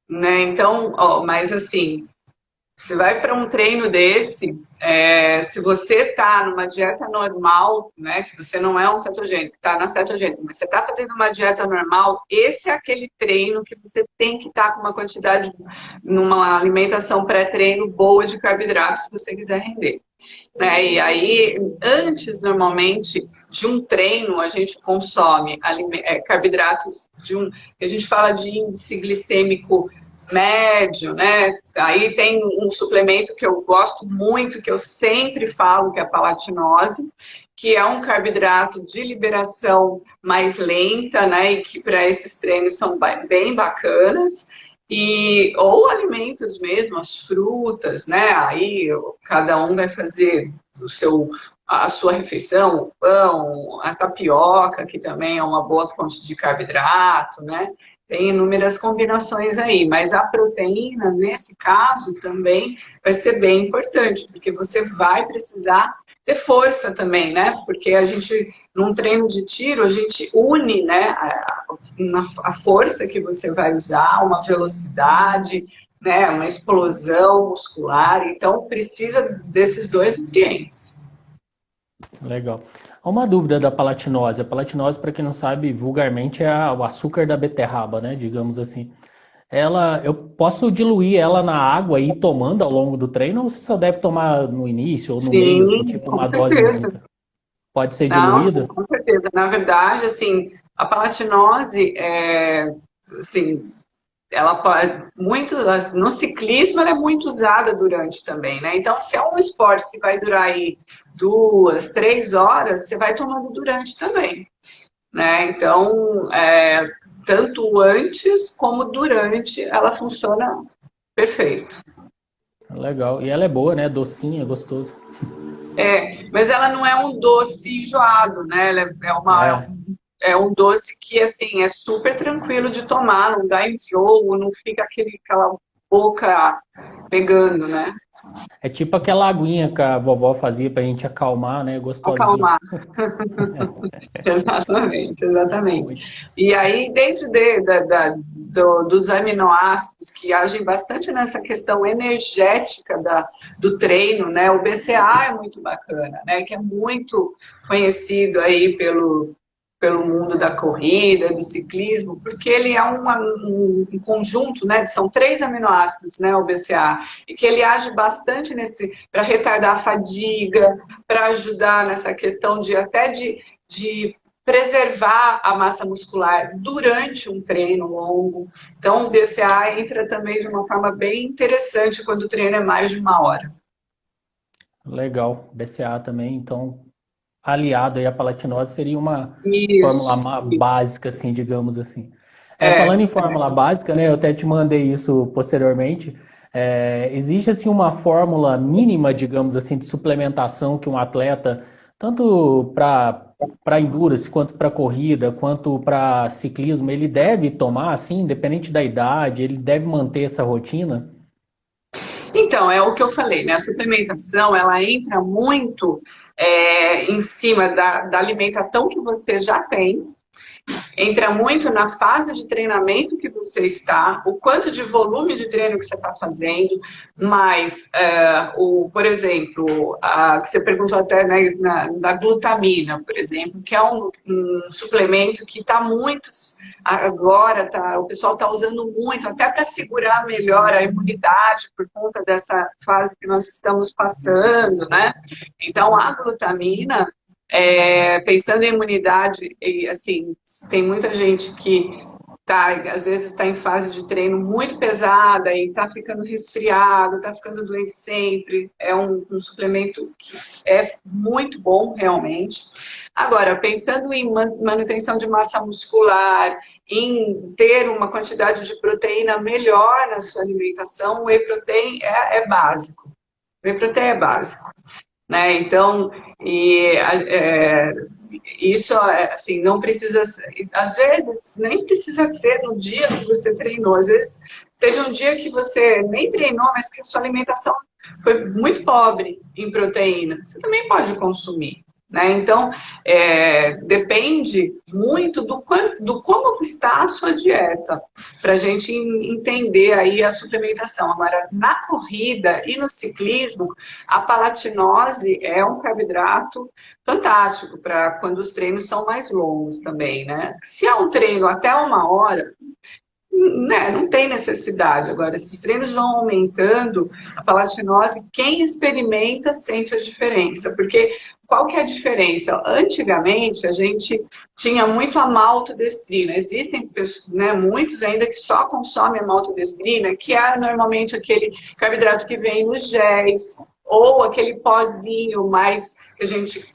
né? Então, ó, mas assim, você vai para um treino desse, se você está numa dieta normal, né, que você não é um cetogênico, está na cetogênica, mas você está fazendo uma dieta normal, esse é aquele treino que você tem que estar com uma quantidade, numa alimentação pré-treino boa de carboidratos, se você quiser render. Né? E aí, antes, normalmente, de um treino, a gente consome carboidratos que a gente fala de índice glicêmico médio, né? Aí tem um suplemento que eu gosto muito, que eu sempre falo, que é a palatinose, que é um carboidrato de liberação mais lenta, né? E que para esses treinos são bem bacanas. Ou alimentos mesmo, as frutas, né? Aí cada um vai fazer a sua refeição, o pão, a tapioca, que também é uma boa fonte de carboidrato, né? Tem inúmeras combinações aí, mas a proteína, nesse caso, também vai ser bem importante, porque você vai precisar ter força também, né? Porque a gente, num treino de tiro, a gente une, né, a força que você vai usar, uma velocidade, né, uma explosão muscular, então precisa desses dois nutrientes. Legal. Uma dúvida da palatinose. A palatinose, para quem não sabe, vulgarmente é o açúcar da beterraba, né? Digamos assim. Eu posso diluir ela na água e ir tomando ao longo do treino, ou você só deve tomar no início ou no meio, assim, Sim, tipo com uma dose certeza. única? Pode ser Não, diluída? com certeza. Na verdade, assim, a palatinose assim, ela pode muito no ciclismo ela é muito usada durante também, né? Então, se é um esporte que vai durar aí 2, 3 horas, você vai tomando durante também, né? Então, tanto antes como durante, ela funciona perfeito. Legal. E ela é boa, né? Docinha, gostoso. Mas ela não é um doce enjoado, né? Ela É. é um doce que, assim, é super tranquilo de tomar, não dá enjoo, não fica aquela boca pegando, né? É tipo aquela aguinha que a vovó fazia pra gente acalmar, né? Gostosinha. Acalmar. Exatamente, exatamente. Muito. E aí, dentro dos aminoácidos que agem bastante nessa questão energética do treino, né? O BCA é muito bacana, né? Que é muito conhecido aí pelo mundo da corrida, do ciclismo, porque ele é um conjunto, né? São 3 aminoácidos, né? O BCA, e que ele age bastante para retardar a fadiga, para ajudar nessa questão de preservar a massa muscular durante um treino longo. Então, o BCA entra também de uma forma bem interessante quando o treino é mais de 1 hora. Legal. BCA também, então, aliado aí à palatinose, seria uma fórmula Isso. básica, assim, digamos assim. Falando É. em fórmula básica, né? Eu até te mandei isso posteriormente. Existe assim uma fórmula mínima, digamos assim, de suplementação que um atleta, tanto para endurance, quanto para corrida, quanto para ciclismo, ele deve tomar, assim, independente da idade, ele deve manter essa rotina? Então, é o que eu falei, né? A suplementação, ela entra muito em cima da alimentação que você já tem, entra muito na fase de treinamento que você está, o quanto de volume de treino que você está fazendo, mas, por exemplo, que você perguntou até, né, da glutamina, por exemplo, que é um suplemento que está muito, agora o pessoal está usando muito, até para segurar melhor a imunidade por conta dessa fase que nós estamos passando, né? Então, a glutamina, pensando em imunidade, e assim, tem muita gente que às vezes está em fase de treino muito pesada e está ficando resfriado, está ficando doente sempre. É um suplemento que é muito bom, realmente. Agora, pensando em manutenção de massa muscular, em ter uma quantidade de proteína melhor na sua alimentação, o whey protein é básico. O whey protein é básico, né? Então, isso, assim, não precisa, às vezes, nem precisa ser no dia que você treinou. Às vezes, teve um dia que você nem treinou, mas que a sua alimentação foi muito pobre em proteína. Você também pode consumir, né? Então, depende muito do como está a sua dieta, para a gente entender aí a suplementação. Agora, na corrida e no ciclismo, a palatinose é um carboidrato fantástico para quando os treinos são mais longos também, né? Se é um treino até 1 hora, né, não tem necessidade. Agora, se os treinos vão aumentando, a palatinose, quem experimenta sente a diferença, porque qual que é a diferença? Antigamente, a gente tinha muito a maltodestrina. Existem, né, muitos ainda que só consomem a maltodestrina, que é normalmente aquele carboidrato que vem nos géis, ou aquele pozinho mais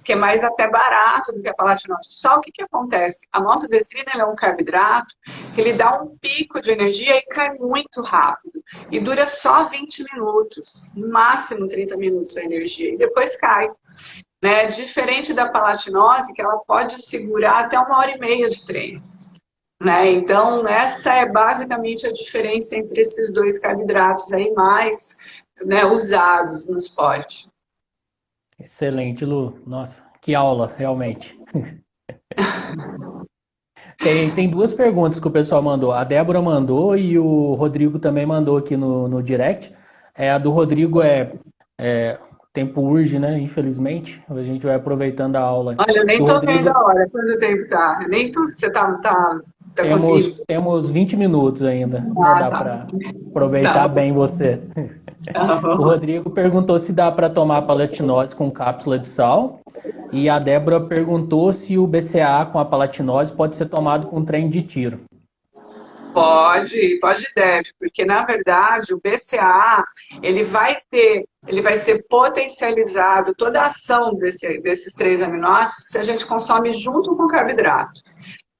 que é mais até barato do que a palatinose. Só o que acontece? A maltodestrina é um carboidrato que ele dá um pico de energia e cai muito rápido. E dura só 20 minutos, no máximo 30 minutos a energia, e depois cai. Né? Diferente da palatinose, que ela pode segurar até 1 hora e meia de treino. Né? Então, essa é basicamente a diferença entre esses dois carboidratos aí mais, né, usados no esporte. Excelente, Lu. Nossa, que aula, realmente. Tem duas perguntas que o pessoal mandou. A Débora mandou e o Rodrigo também mandou aqui no direct. A do Rodrigo o tempo urge, né? Infelizmente. A gente vai aproveitando a aula. Olha, eu nem O tô Rodrigo, vendo a hora. Quanto tempo tá? Nem tô, você tá conseguindo? temos 20 minutos ainda. Ainda Ah, dá tá. para aproveitar Tá bem você. Tá O bom. Rodrigo perguntou se dá para tomar palatinose com cápsula de sal. E a Débora perguntou se o BCAA com a palatinose pode ser tomado com treino de tiro. Pode e deve, porque na verdade o BCAA ele vai ser potencializado, toda a ação desses 3 aminoácidos se a gente consome junto com o carboidrato.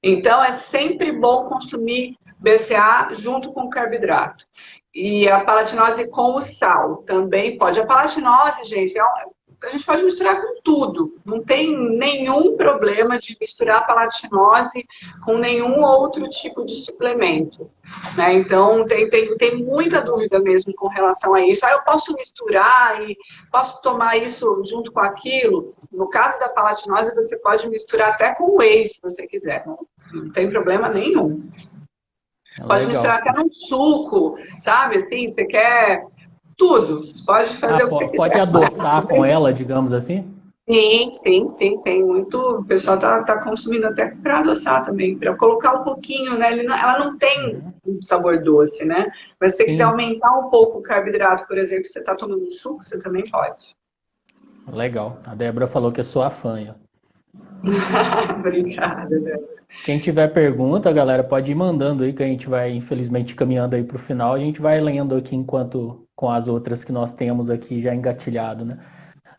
Então é sempre bom consumir BCAA junto com o carboidrato. E a palatinose com o sal também pode. A palatinose, gente, a gente pode misturar com tudo. Não tem nenhum problema de misturar a palatinose com nenhum outro tipo de suplemento. Né? Então, tem muita dúvida mesmo com relação a isso. Eu posso misturar e posso tomar isso junto com aquilo? No caso da palatinose, você pode misturar até com whey, se você quiser. Não tem problema nenhum. Pode misturar até num suco, sabe? Assim, você quer tudo. Você pode fazer o que você quiser. Pode adoçar com ela, digamos assim? Sim. Tem muito. O pessoal tá consumindo até para adoçar também, para colocar um pouquinho, né? Ela não tem um sabor doce, né? Mas se você quiser aumentar um pouco o carboidrato, por exemplo, você está tomando um suco, você também pode. Legal. A Débora falou que é sua fã. Obrigada, Débora. Quem tiver pergunta, galera, pode ir mandando aí, que a gente vai, infelizmente, caminhando aí para o final. A gente vai lendo aqui enquanto com as outras que nós temos aqui já engatilhado, né?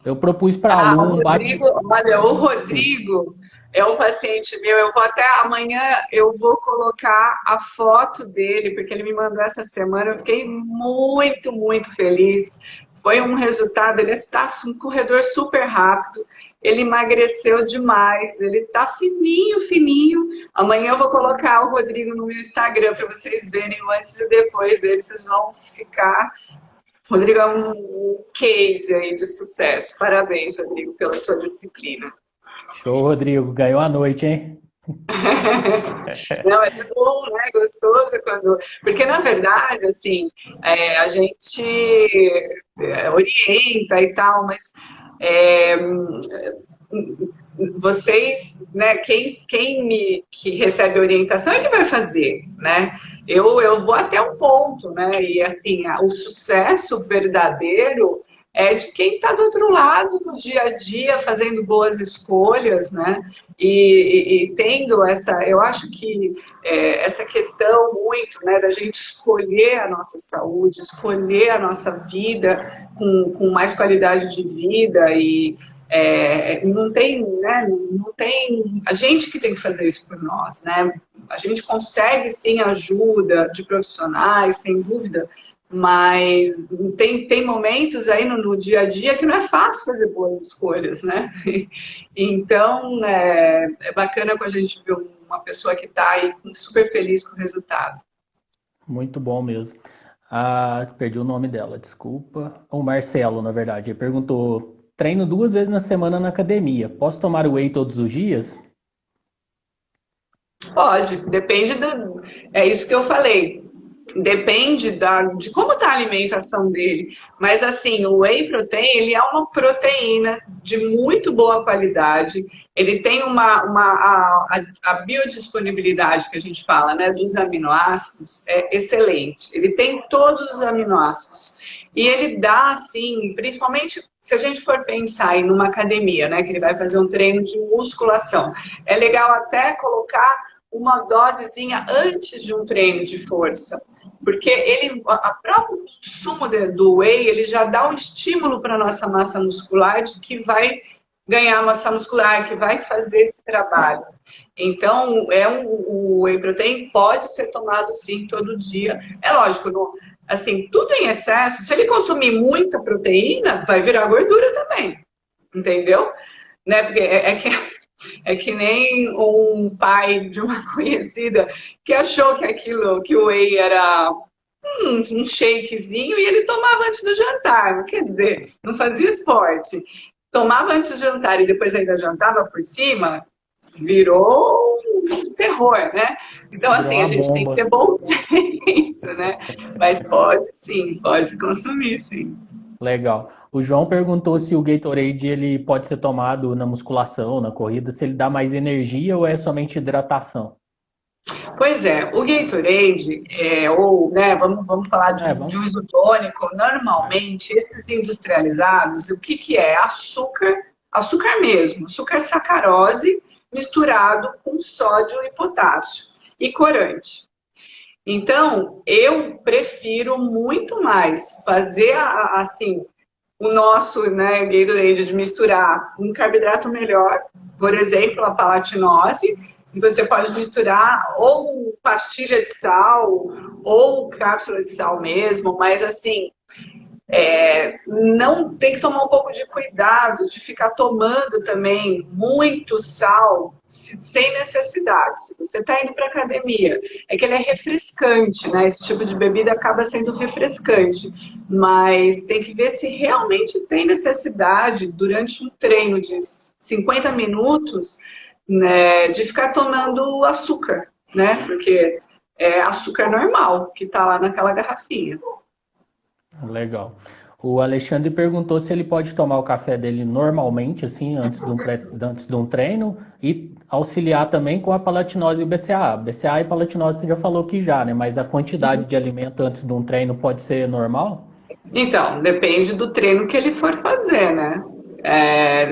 Eu propus para aluno um Rodrigo, olha, o Rodrigo é um paciente meu, eu vou até amanhã, eu vou colocar a foto dele, porque ele me mandou essa semana, eu fiquei muito feliz. Foi um resultado, ele está um corredor super rápido, ele emagreceu demais, ele está fininho. Amanhã eu vou colocar o Rodrigo no meu Instagram para vocês verem o antes e depois dele, vocês vão ficar... Rodrigo é um case aí de sucesso. Parabéns, Rodrigo, pela sua disciplina. Show, Rodrigo. Ganhou a noite, hein? Não, é bom, né? Gostoso quando... Porque, na verdade, assim, a gente orienta e tal, mas vocês, né, que recebe orientação é que vai fazer, né? Eu vou até um ponto, né? E assim, o sucesso verdadeiro é de quem está do outro lado no dia a dia, fazendo boas escolhas, né? E tendo eu acho que essa questão muito, né, da gente escolher a nossa saúde, escolher a nossa vida com mais qualidade de vida e não tem, né? Não tem a gente que tem que fazer isso por nós, né? A gente consegue sim ajuda de profissionais, sem dúvida, mas tem momentos aí no dia a dia que não é fácil fazer boas escolhas, né? Então, é bacana quando a gente vê uma pessoa que está aí super feliz com o resultado. Muito bom mesmo. Ah, perdi o nome dela, desculpa. O Marcelo, na verdade. Ele perguntou: treino 2 vezes na semana na academia. Posso tomar whey todos os dias? Pode, depende do. É isso que eu falei. Depende de como está a alimentação dele. Mas assim, o whey protein, ele é uma proteína de muito boa qualidade. Ele tem a biodisponibilidade que a gente fala, né, dos aminoácidos, é excelente. Ele tem todos os aminoácidos. E ele dá, assim, principalmente se a gente for pensar em uma academia, né, que ele vai fazer um treino de musculação. É legal até colocar uma dosezinha antes de um treino de força, porque a próprio consumo do whey, ele já dá um estímulo para a nossa massa muscular de que vai ganhar massa muscular, que vai fazer esse trabalho. Então, o whey protein pode ser tomado sim todo dia. É lógico, assim, tudo em excesso, se ele consumir muita proteína, vai virar gordura também, entendeu? Né? Porque é que nem um pai de uma conhecida que achou que o whey era um shakezinho e ele tomava antes do jantar. Quer dizer, não fazia esporte. Tomava antes do jantar e depois ainda jantava por cima, virou um terror, né? Então, Virou assim, a uma gente tem que bomba. ter bom senso, né? Mas pode sim, pode consumir, sim. Legal. O João perguntou se o Gatorade ele pode ser tomado na musculação, na corrida, se ele dá mais energia ou é somente hidratação. Pois é, o Gatorade, ou, né, vamos falar É, de um vamos. isotônico, normalmente esses industrializados, o que que é? Açúcar mesmo, açúcar sacarose misturado com sódio e potássio e corante. Então, eu prefiro muito mais fazer assim o nosso, né, Gatorade de misturar um carboidrato melhor, por exemplo, a palatinose, e você pode misturar ou pastilha de sal ou cápsula de sal mesmo, mas assim, não tem que tomar um pouco de cuidado de ficar tomando também muito sal sem necessidade. Se você está indo para academia, é que ele é refrescante, né? Esse tipo de bebida acaba sendo refrescante, mas tem que ver se realmente tem necessidade durante um treino de 50 minutos, né, de ficar tomando açúcar, né? Porque é açúcar normal que está lá naquela garrafinha. Legal. O Alexandre perguntou se ele pode tomar o café dele normalmente, assim, antes de um treino, e auxiliar também com a palatinose e o BCAA. BCAA e palatinose você já falou que já, né? Mas a quantidade de alimento antes de um treino pode ser normal? Então, depende do treino que ele for fazer, né?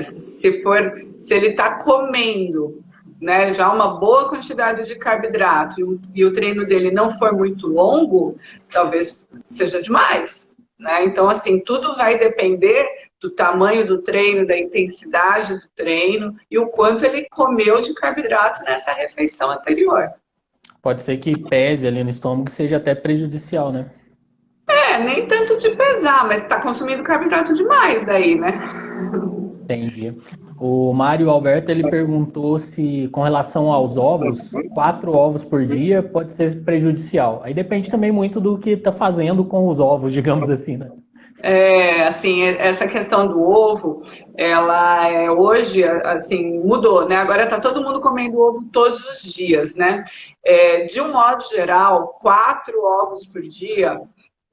Se ele está comendo, né, já uma boa quantidade de carboidrato e o treino dele não for muito longo, talvez seja demais, né? Então, assim, tudo vai depender do tamanho do treino, da intensidade do treino e o quanto ele comeu de carboidrato nessa refeição anterior. Pode ser que pese ali no estômago e seja até prejudicial, né? Nem tanto de pesar, mas está consumindo carboidrato demais daí, né? Entendi. O Mário Alberto ele perguntou se, com relação aos ovos, 4 ovos por dia pode ser prejudicial. Aí depende também muito do que está fazendo com os ovos, digamos assim, né? Assim, essa questão do ovo, ela hoje, assim, mudou, né? Agora está todo mundo comendo ovo todos os dias, né? De um modo geral, 4 ovos por dia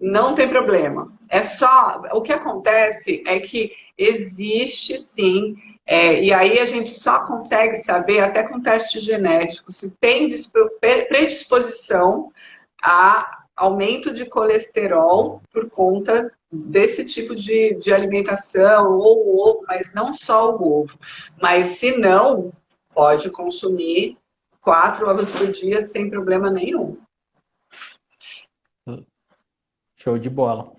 não tem problema. É só, o que acontece é que existe sim, e aí a gente só consegue saber, até com teste genético, se tem predisposição a aumento de colesterol por conta desse tipo de alimentação, ou o ovo, mas não só o ovo. Mas se não, pode consumir 4 ovos por dia sem problema nenhum. Show de bola.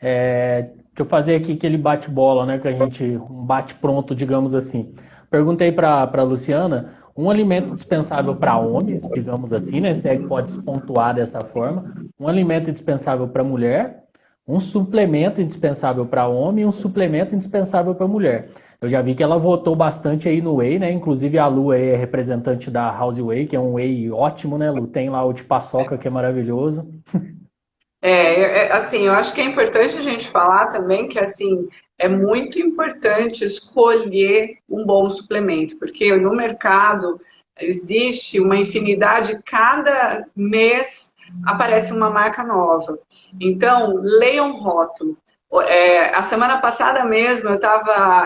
Deixa eu fazer aqui aquele bate-bola, né? Que a gente, um bate-pronto, digamos assim. Perguntei para a Luciana um alimento dispensável para homens, digamos assim, né? Se é que pode se pontuar dessa forma, um alimento indispensável para mulher, um suplemento indispensável para homem e um suplemento indispensável para mulher. Eu já vi que ela votou bastante aí no whey, né? Inclusive a Lu aí é representante da House Whey, que é um whey ótimo, né, Lu? Tem lá o de paçoca, que é maravilhoso. Assim, eu acho que é importante a gente falar também que, assim, é muito importante escolher um bom suplemento, porque no mercado existe uma infinidade, cada mês aparece uma marca nova. Então, leiam o rótulo. A semana passada mesmo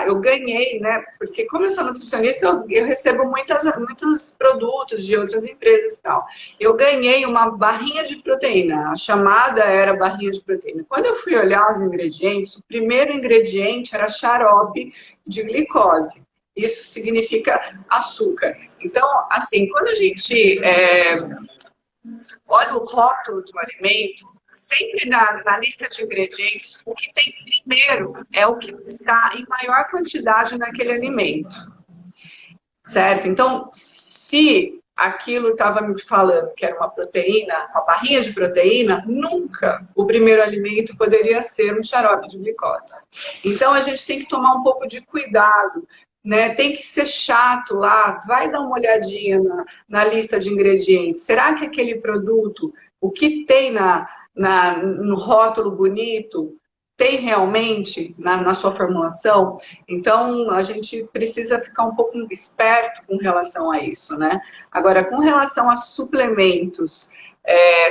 eu ganhei, né? Porque como eu sou nutricionista, eu recebo muitos produtos de outras empresas e tal. Eu ganhei uma barrinha de proteína, a chamada era barrinha de proteína. Quando eu fui olhar os ingredientes, o primeiro ingrediente era xarope de glicose. Isso significa açúcar. Então, assim, quando a gente olha o rótulo de um alimento, sempre na lista de ingredientes, o que tem primeiro é o que está em maior quantidade naquele alimento, certo? Então, se aquilo estava me falando que era uma proteína, uma barrinha de proteína, nunca o primeiro alimento poderia ser um xarope de glicose. Então, a gente tem que tomar um pouco de cuidado, né? Tem que ser chato lá, vai dar uma olhadinha na lista de ingredientes. Será que aquele produto, o que tem no rótulo bonito, tem realmente na sua formulação? Então, a gente precisa ficar um pouco esperto com relação a isso, né? Agora, com relação a suplementos,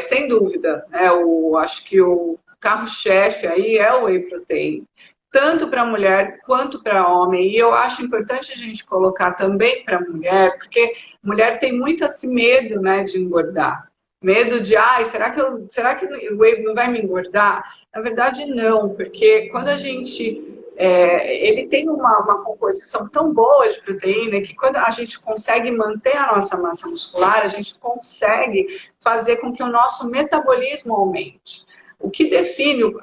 sem dúvida, né, acho que o carro-chefe aí é o whey protein, tanto para mulher quanto para homem. E eu acho importante a gente colocar também para mulher, porque mulher tem muito esse medo, né, de engordar. Medo de, será que o whey não vai me engordar? Na verdade, não, porque quando a gente ele tem uma composição tão boa de proteína que quando a gente consegue manter a nossa massa muscular, a gente consegue fazer com que o nosso metabolismo aumente. O que define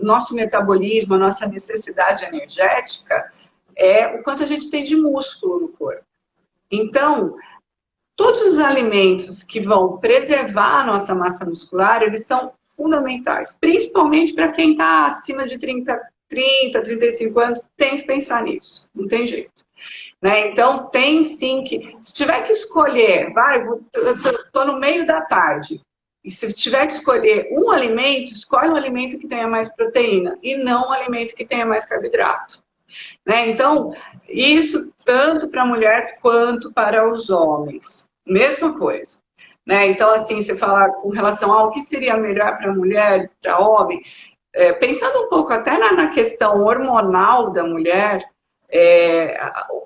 nosso metabolismo, a nossa necessidade energética, é o quanto a gente tem de músculo no corpo. Então, todos os alimentos que vão preservar a nossa massa muscular, eles são fundamentais, principalmente para quem está acima de 35 anos, tem que pensar nisso, não tem jeito. Né? Então, tem sim que, se tiver que escolher, estou no meio da tarde, e se tiver que escolher um alimento, escolhe um alimento que tenha mais proteína, e não um alimento que tenha mais carboidrato. Né? Então, isso tanto para a mulher quanto para os homens. Mesma coisa. Né? Então, assim, você falar com relação ao que seria melhor para a mulher, para homem, pensando um pouco até na questão hormonal da mulher,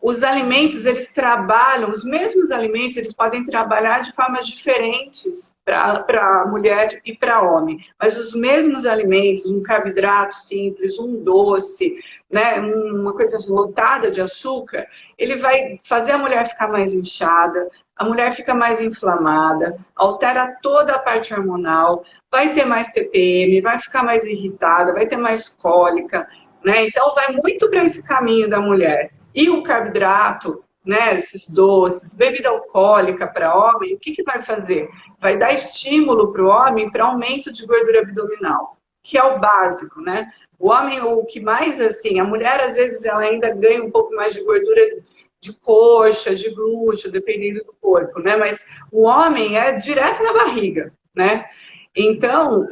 os alimentos, eles trabalham, os mesmos alimentos, eles podem trabalhar de formas diferentes para a mulher e para homem. Mas os mesmos alimentos, um carboidrato simples, um doce, né, uma coisa lotada de açúcar, ele vai fazer a mulher ficar mais inchada, a mulher fica mais inflamada, altera toda a parte hormonal, vai ter mais TPM, vai ficar mais irritada, vai ter mais cólica, né? Então, vai muito para esse caminho da mulher. E o carboidrato, né, esses doces, bebida alcoólica para homem, o que vai fazer? Vai dar estímulo para o homem para aumento de gordura abdominal, que é o básico, né? O homem, o que mais, assim, a mulher, às vezes, ela ainda ganha um pouco mais de gordura de coxa, de glúteo, dependendo do corpo, né? Mas o homem é direto na barriga, né? Então,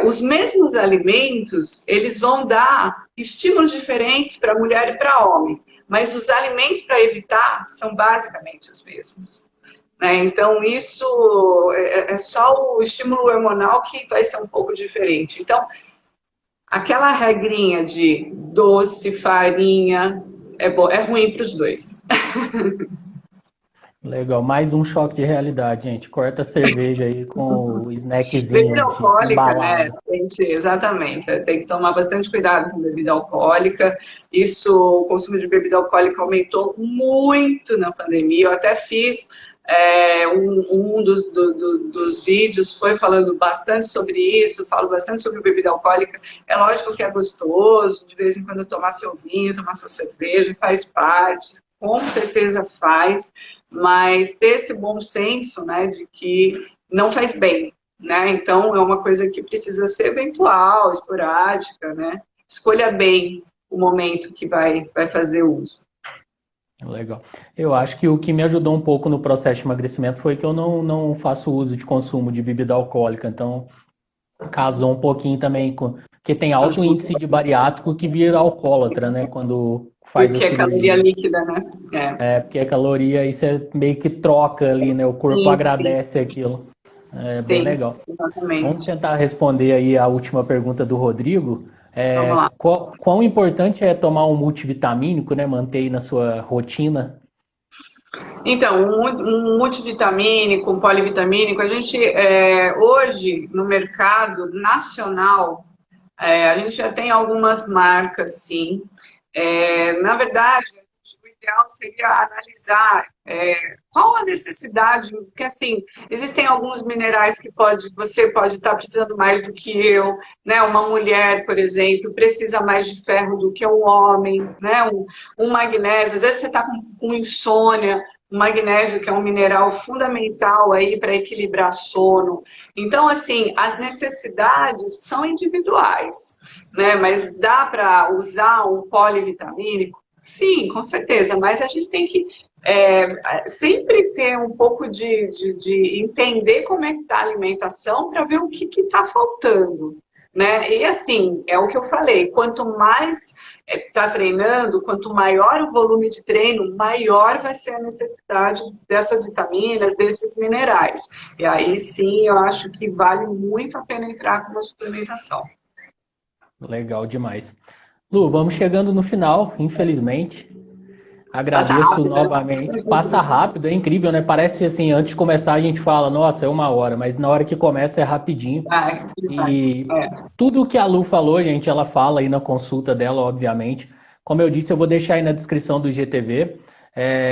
os mesmos alimentos, eles vão dar estímulos diferentes para mulher e para homem, mas os alimentos para evitar são basicamente os mesmos. Né? Então, isso é só o estímulo hormonal que vai ser um pouco diferente. Então, aquela regrinha de doce, farinha, é ruim para os dois. Legal, mais um choque de realidade, gente. Corta a cerveja aí com o snackzinho Bebida alcoólica, né, embalado. gente? Exatamente. Tem que tomar bastante cuidado com bebida alcoólica. Isso, o consumo de bebida alcoólica aumentou muito na pandemia. Eu até fiz um dos vídeos, foi falando bastante sobre isso, falo bastante sobre bebida alcoólica. É lógico que é gostoso, de vez em quando tomar seu vinho, tomar sua cerveja, faz parte, com certeza faz. mas ter esse bom senso, né, de que não faz bem, né? Então é uma coisa que precisa ser eventual, esporádica, né? Escolha bem o momento que vai fazer uso. Legal. Eu acho que o que me ajudou um pouco no processo de emagrecimento foi que eu não faço uso de consumo de bebida alcoólica, então casou um pouquinho também com... Porque tem alto índice de bariátrico que vira alcoólatra, né? Quando faz a Porque é caloria cirurgia. líquida, né? É, porque a caloria, isso é meio que troca ali, né? O corpo Sim, agradece aquilo. É bem sim, legal. Vamos exatamente. tentar responder aí a última pergunta do Rodrigo. Vamos lá. Quão importante é tomar um multivitamínico, né? Manter aí na sua rotina? Então, um multivitamínico, um polivitamínico, a gente hoje no mercado nacional, a gente já tem algumas marcas, sim. Na verdade, o ideal seria analisar qual a necessidade, porque assim, existem alguns minerais que você pode estar precisando mais do que eu, né? Uma mulher, por exemplo, precisa mais de ferro do que um homem, né? Um magnésio, às vezes você está com insônia, o magnésio, que é um mineral fundamental aí para equilibrar sono. Então, assim, as necessidades são individuais, né? Mas dá para usar um polivitamínico? Sim, com certeza, mas a gente tem que sempre ter um pouco de entender como é que está a alimentação para ver o que está faltando, né? E assim, é o que eu falei, quanto mais está treinando, quanto maior o volume de treino, maior vai ser a necessidade dessas vitaminas, desses minerais. E aí sim, eu acho que vale muito a pena entrar com uma suplementação. Legal demais. Lu, vamos chegando no final, infelizmente. Passa Agradeço rápido, né? novamente. Passa rápido, é incrível, né? Parece assim, antes de começar a gente fala, nossa, é uma hora, mas na hora que começa é rapidinho. Vai, vai. E É, tudo o que a Lu falou, gente, ela fala aí na consulta dela, obviamente. Como eu disse, eu vou deixar aí na descrição do IGTV.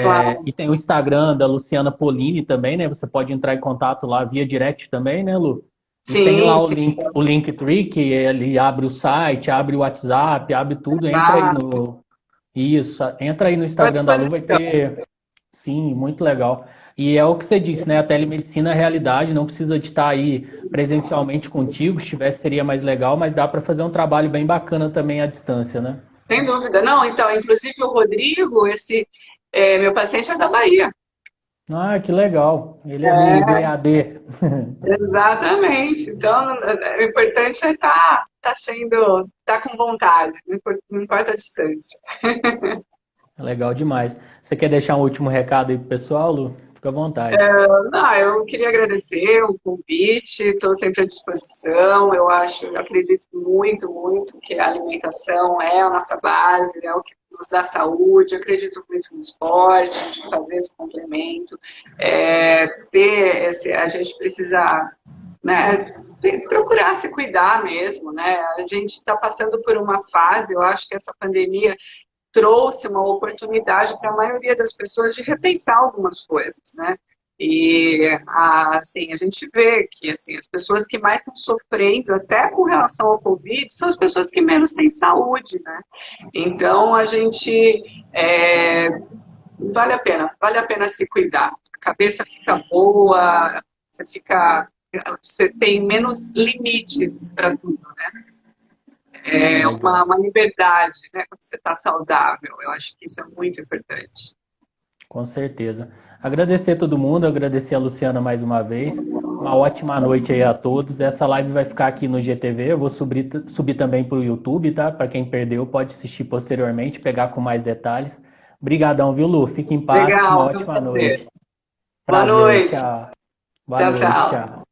claro. E tem o Instagram da Luciana Polini também, né? Você pode entrar em contato lá via direct também, né, Lu? E tem lá Sim, o Linktree, que ele abre o site, abre o WhatsApp, abre tudo. Entra aí tá. no, isso, entra aí no Estou à Instagram da Lu, vai disposição. ter. Sim, muito legal. E é o que você disse, né? A telemedicina é realidade, não precisa de estar aí presencialmente contigo, se tivesse seria mais legal, mas dá para fazer um trabalho bem bacana também à distância, né? Sem dúvida. Não, então, inclusive o Rodrigo, esse meu paciente é da Bahia. Ah, que legal. Ele é do É, EAD. exatamente. Então, o importante é tá com vontade, não importa a distância. Legal demais. Você quer deixar um último recado aí pro pessoal, Lu? Fica à vontade. Não, eu queria agradecer o convite, estou sempre à disposição. Eu acredito muito, muito que a alimentação é a nossa base, é o que nos dá saúde. Eu acredito muito no esporte, de fazer esse complemento. A gente precisa, né, procurar se cuidar mesmo, né? A gente está passando por uma fase, eu acho que essa pandemia trouxe uma oportunidade para a maioria das pessoas de repensar algumas coisas, né? E assim, a gente vê que assim, as pessoas que mais estão sofrendo, até com relação ao Covid, são as pessoas que menos têm saúde, né? Então a gente vale a pena se cuidar. A cabeça fica boa, você tem menos limites para tudo, né? É Legal. uma liberdade, né? Quando você está saudável. Eu acho que isso é muito importante. Com certeza. Agradecer a todo mundo, agradecer a Luciana mais uma vez. Uma ótima noite aí a todos. Essa live vai ficar aqui no GTV. Eu vou subir também para o YouTube, tá? Para quem perdeu, pode assistir posteriormente, pegar com mais detalhes. Obrigadão, viu, Lu? Fique em paz. Uma Legal, foi um ótima prazer. noite. Boa Prazer. noite. Tchau. Boa Tchau, noite. tchau. Tchau.